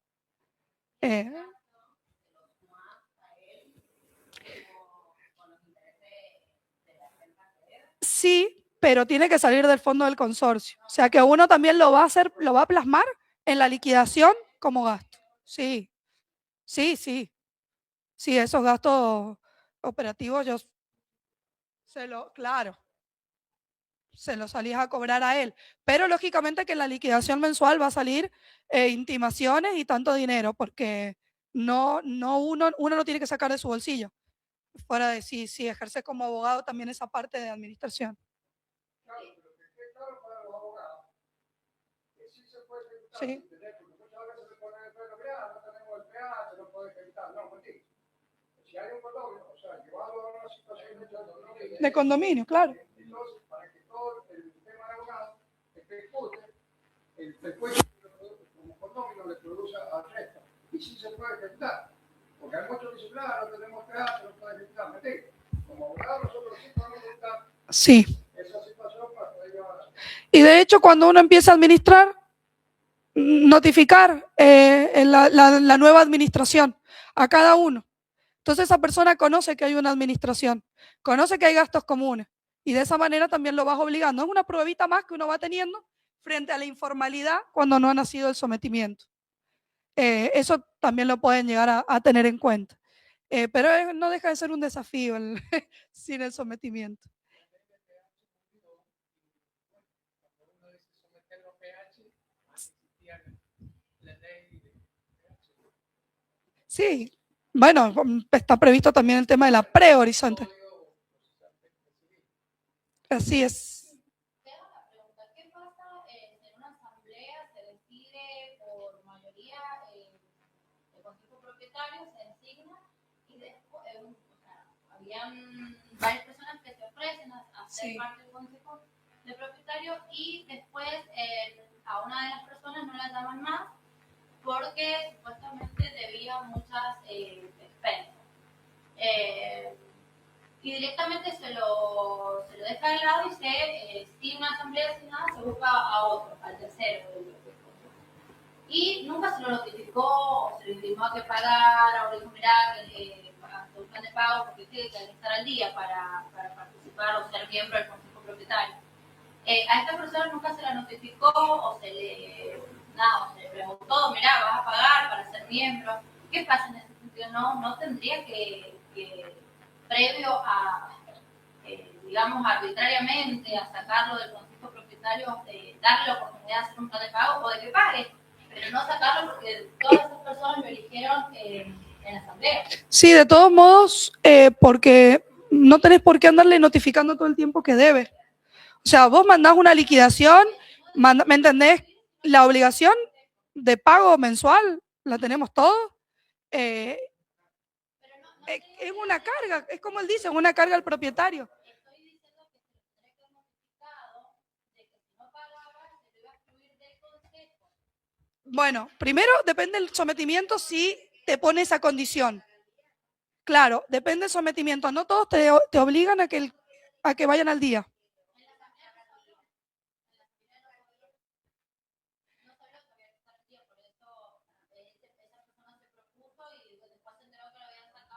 Sí, pero tiene que salir del fondo del consorcio. O sea que uno también lo va a hacer, lo va a plasmar en la liquidación como gasto. Sí, sí, sí. Sí, esos gastos operativos yo claro, se los salís a cobrar a él. Pero lógicamente que en la liquidación mensual va a salir intimaciones y tanto dinero, porque uno no tiene que sacar de su bolsillo. Fuera de si ejerce como abogado también esa parte de administración. Claro, pero que esté claro para los abogados que sí se puede ejecutar, sí. Porque muchas veces se pone el pelo, mira, no tenemos el PH, no puede ejecutar. No, mentira. Si hay un condominio, o sea, llevarlo a una situación de condominio, claro. Entonces, para que todo el tema de abogados ejecute, el secuestro como condominio le produce al resto. Y sí se puede ejecutar. Porque hay muchos que dicen, claro, no tenemos PH, no puede ejecutar. Mentira. Como abogados nosotros sí podemos ejecutar. Sí. Esa situación para poder llevar. Y de hecho, cuando uno empieza a administrar, notificar la nueva administración a cada uno. Entonces esa persona conoce que hay una administración, conoce que hay gastos comunes y de esa manera también lo vas obligando. Es una pruebita más que uno va teniendo frente a la informalidad cuando no ha nacido el sometimiento. Eso también lo pueden llegar a tener en cuenta. Pero no deja de ser un desafío sin el sometimiento. Sí, bueno, está previsto también el tema de la prehorizontal. Así es. Tengo una pregunta, ¿qué pasa en una asamblea? Se decide por mayoría, el consejo propietario se designa y después, habían varias personas que se ofrecen a ser Sí. parte del consejo de propietario y después a una de las personas no la llaman más porque supuestamente debía muchas expensas. Y directamente se lo deja de lado y si una asamblea sin nada, se busca a otro, al tercero. Y nunca se lo notificó, se le intimó a que pagara, o le dijo, mirá, un plan de pago porque tiene que estar al día para participar o ser miembro del consejo propietario. A esta persona nunca se la notificó o se le preguntó, mirá, vas a pagar para ser miembro. ¿Qué pasa en ese sentido? No tendría que previo a, digamos, arbitrariamente a sacarlo del consejo propietario, darle la oportunidad de hacer un plan de pago o de que pague, pero no sacarlo porque todas esas personas lo eligieron en la asamblea. Sí, de todos modos, porque no tenés por qué andarle notificando todo el tiempo que debe. O sea, vos mandás una liquidación, ¿me entendés? La obligación de pago mensual la tenemos todos. Es una carga, es como él dice, es una carga al propietario. Estoy diciendo que se lo tendría que haber notificado de que si no pagaba se lo iba a excluir del consejo. Bueno, primero depende del sometimiento si te pone esa condición. Claro, depende del sometimiento. No todos te obligan a que vayan al día.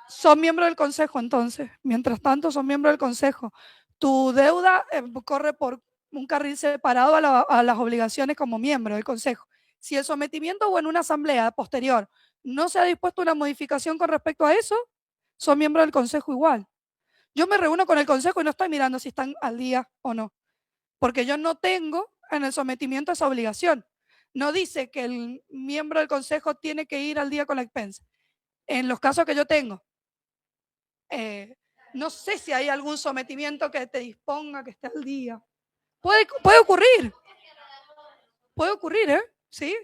Son miembros del consejo, entonces. Mientras tanto, son miembros del consejo. Tu deuda corre por un carril separado a las obligaciones como miembro del consejo. Si el sometimiento o en una asamblea posterior no se ha dispuesto una modificación con respecto a eso, son miembros del consejo igual. Yo me reúno con el consejo y no estoy mirando si están al día o no, porque yo no tengo en el sometimiento esa obligación. No dice que el miembro del consejo tiene que ir al día con la expensa. En los casos que yo tengo, no sé si hay algún sometimiento que te disponga que esté al día. Puede ocurrir. Puede ocurrir, ¿eh? Sí.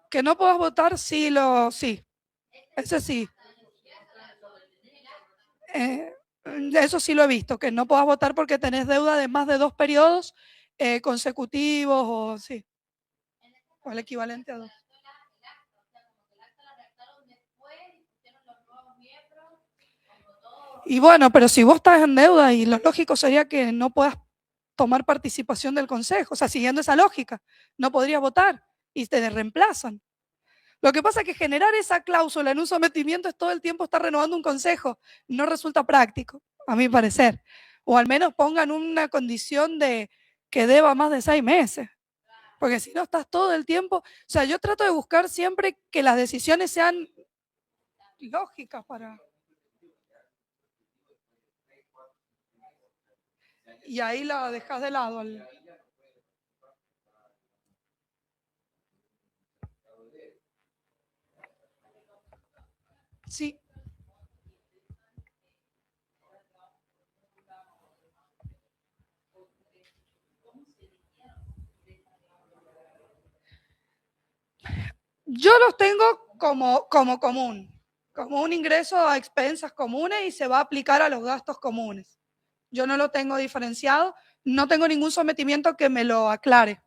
Que no puedas votar, sí. Ese sí. Eso sí lo he visto, que no puedas votar porque tenés deuda de más de 2 periodos consecutivos o sí. O el equivalente a 2. Y bueno, pero si vos estás en deuda y lo lógico sería que no puedas tomar participación del consejo, o sea, siguiendo esa lógica, no podrías votar y te reemplazan. Lo que pasa es que generar esa cláusula en un sometimiento es todo el tiempo estar renovando un consejo, no resulta práctico, a mi parecer. O al menos pongan una condición de que deba más de 6 meses. Porque si no estás todo el tiempo, o sea, yo trato de buscar siempre que las decisiones sean lógicas para... Y ahí la dejas de lado. Sí. Yo los tengo como común, como un ingreso a expensas comunes y se va a aplicar a los gastos comunes. Yo no lo tengo diferenciado, no tengo ningún sometimiento que me lo aclare,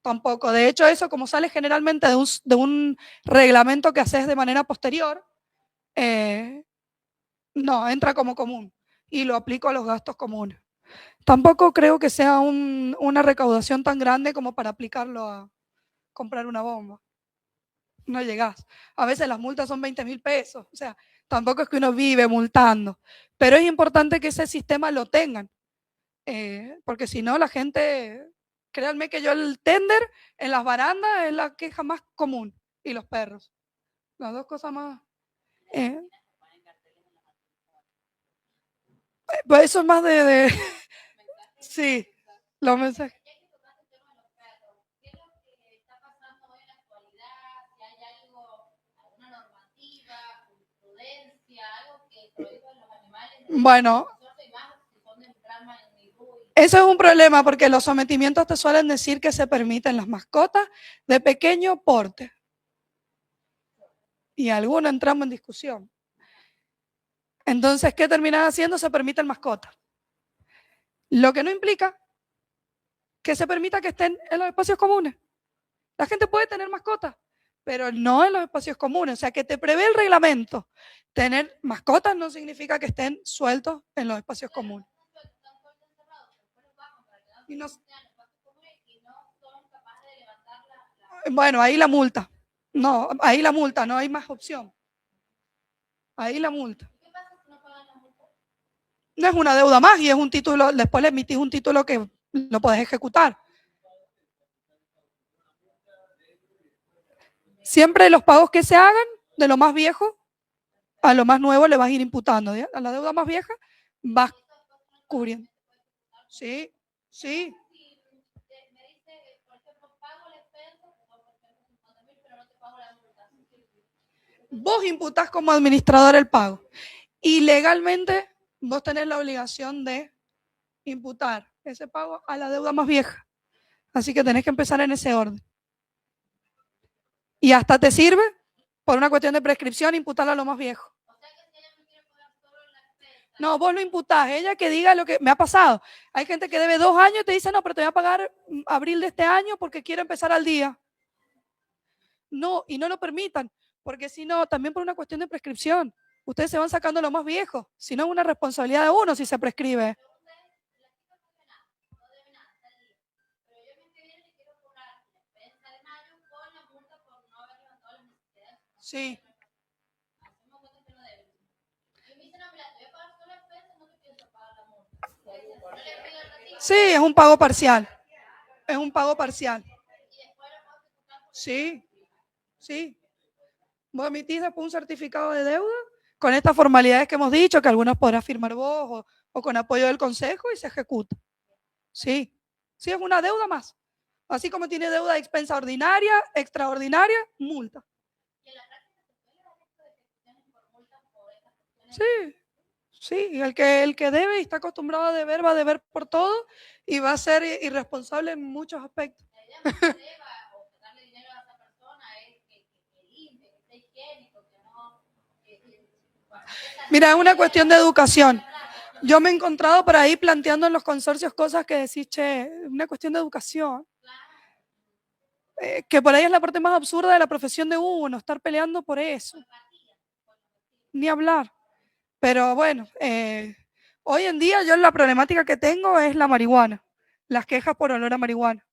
tampoco. De hecho, eso como sale generalmente de un reglamento que haces de manera posterior, no, entra como común y lo aplico a los gastos comunes. Tampoco creo que sea una recaudación tan grande como para aplicarlo a comprar una bomba. No llegás. A veces las multas son 20.000 pesos. O sea, Tampoco es que uno vive multando, pero es importante que ese sistema lo tengan, porque si no la gente, créanme que yo el tender en las barandas es la queja más común, y los perros, las dos cosas más. Pues eso es más de sí, los mensajes. Bueno, eso es un problema porque los sometimientos te suelen decir que se permiten las mascotas de pequeño porte. Y algunos entramos en discusión. Entonces, ¿qué terminan haciendo? Se permiten mascotas. Lo que no implica que se permita que estén en los espacios comunes. La gente puede tener mascotas, pero no en los espacios comunes. O sea, que te prevé el reglamento. Tener mascotas no significa que estén sueltos en los espacios comunes. Y no, bueno, ahí la multa. No, ahí la multa, no hay más opción. Ahí la multa. No es una deuda más y es un título, después le emitís un título que lo podés ejecutar. Siempre los pagos que se hagan, de lo más viejo a lo más nuevo le vas a ir imputando. ¿Ya? A la deuda más vieja vas cubriendo. Sí, sí. Vos imputás como administrador el pago. Y legalmente vos tenés la obligación de imputar ese pago a la deuda más vieja. Así que tenés que empezar en ese orden. Y hasta te sirve, por una cuestión de prescripción, imputarla a lo más viejo. No, vos lo imputás, ella que diga lo que me ha pasado. Hay gente que debe 2 años y te dice, no, pero te voy a pagar abril de este año porque quiero empezar al día. No, y no lo permitan, porque si no, también por una cuestión de prescripción. Ustedes se van sacando lo más viejo, si no es una responsabilidad de uno si se prescribe. Sí. Sí, es un pago parcial. Es un pago parcial. Sí, sí. Vos emitís después un certificado de deuda con estas formalidades que hemos dicho, que algunas podrás firmar vos o con apoyo del consejo y se ejecuta. Sí, sí, es una deuda más. Así como tiene deuda de expensa ordinaria, extraordinaria, multa. Sí, sí, el que debe y está acostumbrado a deber, va a deber por todo y va a ser irresponsable en muchos aspectos. Mira, es una cuestión de educación. Yo me he encontrado por ahí planteando en los consorcios cosas que decís, che, es una cuestión de educación. Que por ahí es la parte más absurda de la profesión de uno, estar peleando por eso. Ni hablar. Pero bueno, hoy en día yo la problemática que tengo es la marihuana, las quejas por olor a marihuana.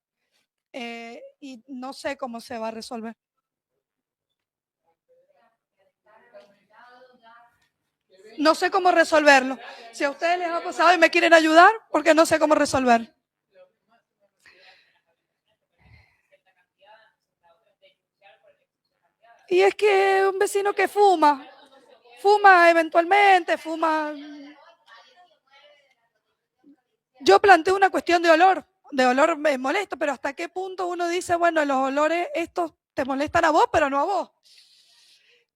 Y no sé cómo se va a resolver. No sé cómo resolverlo. Si a ustedes les ha pasado y me quieren ayudar, porque no sé cómo resolverlo. Y es que un vecino que fuma eventualmente, fuma. Yo planteo una cuestión de olor me molesto, pero hasta qué punto uno dice, bueno, los olores estos te molestan a vos, pero no a vos.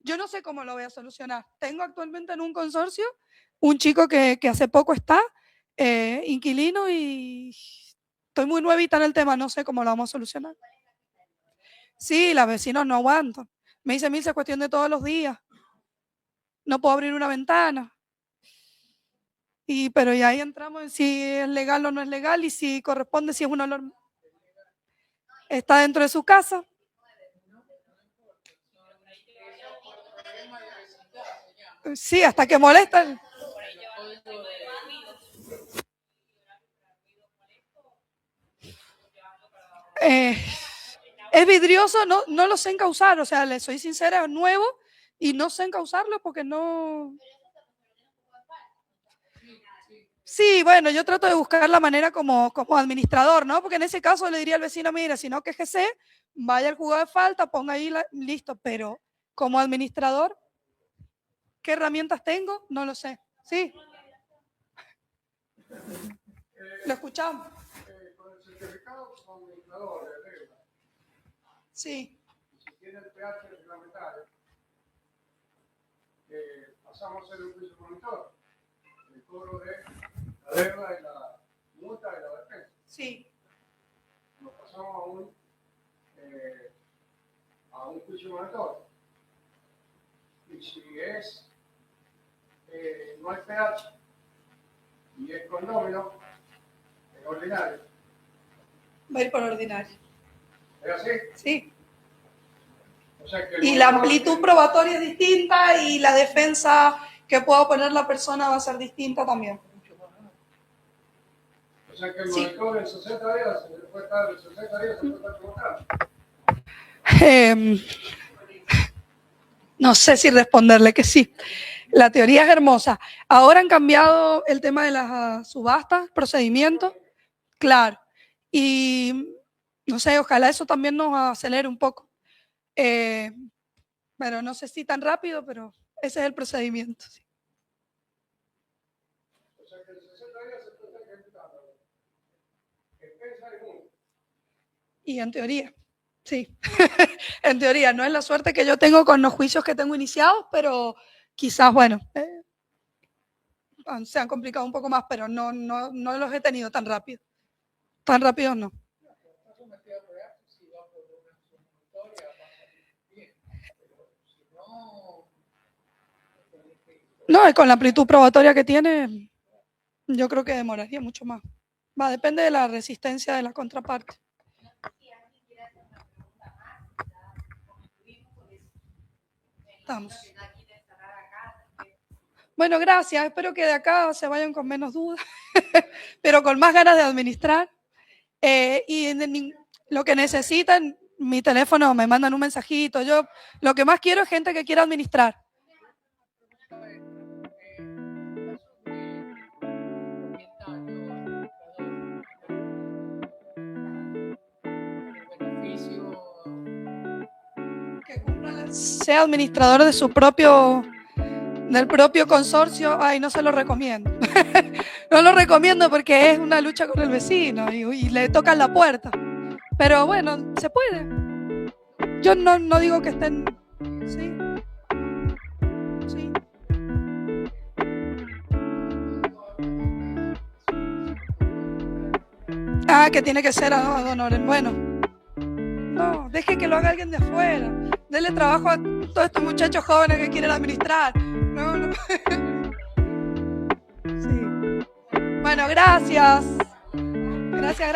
Yo no sé cómo lo voy a solucionar. Tengo actualmente en un consorcio un chico que hace poco está inquilino y estoy muy nuevita en el tema, no sé cómo lo vamos a solucionar. Sí, las vecinos no aguantan. Me dice, Milce, es cuestión de todos los días. No puedo abrir una ventana. Pero y ahí entramos en si es legal o no es legal y si corresponde, si es un olor. Está dentro de su casa. Sí, hasta que molestan. Es vidrioso, no lo sé encauzar, o sea, le soy sincera, es nuevo y no sé encauzarlo porque no... Sí, bueno, yo trato de buscar la manera como administrador, ¿no? Porque en ese caso le diría al vecino, mira, si no quejese, vaya al juzgado de falta, ponga ahí, listo, pero como administrador, ¿qué herramientas tengo? No lo sé. Sí. Lo escuchamos. Con el certificado como administrador de deuda, Sí. si tiene el pH reglamentario, pasamos a ser un juicio monitor, el cobro de la deuda y la multa y la defensa. Sí. Nos pasamos a un juicio monitor. Y si es no hay pH y es condómino, es ordinario. Va a ir por ordinario. ¿Es así? Sí. O sea que Y la amplitud probatoria es distinta y la defensa que pueda poner la persona va a ser distinta también. O sea que el Sí. monitor en 60 días se puede estar equivocando. No sé si responderle que sí. La teoría es hermosa. Ahora han cambiado el tema de las subastas, procedimientos, claro. Y no sé, ojalá eso también nos acelere un poco. Pero no sé si tan rápido, pero ese es el procedimiento. Sí. O sea que en 60 días se puede estar ejecutando. Defensa y multa. Y en teoría, sí. En teoría, no es la suerte que yo tengo con los juicios que tengo iniciados, pero quizás, bueno, se han complicado un poco más, pero no los he tenido tan rápido. Tan rápido no. No, y con la amplitud probatoria que tiene, yo creo que demoraría mucho más. Depende de la resistencia de la contraparte. Estamos. Bueno, gracias. Espero que de acá se vayan con menos dudas, pero con más ganas de administrar. Y lo que necesitan, mi teléfono, me mandan un mensajito. Yo lo que más quiero es gente que quiera administrar. Que sea administrador de del propio consorcio, ay, no se lo recomiendo. No lo recomiendo porque es una lucha con el vecino y le tocan la puerta. Pero bueno, se puede. Yo no digo que estén... Sí. Sí. Ah, que tiene que ser a don Oren. Bueno, no, deje que lo haga alguien de afuera. Dele trabajo a todos estos muchachos jóvenes que quieren administrar. No. Sí. Bueno, gracias. Gracias.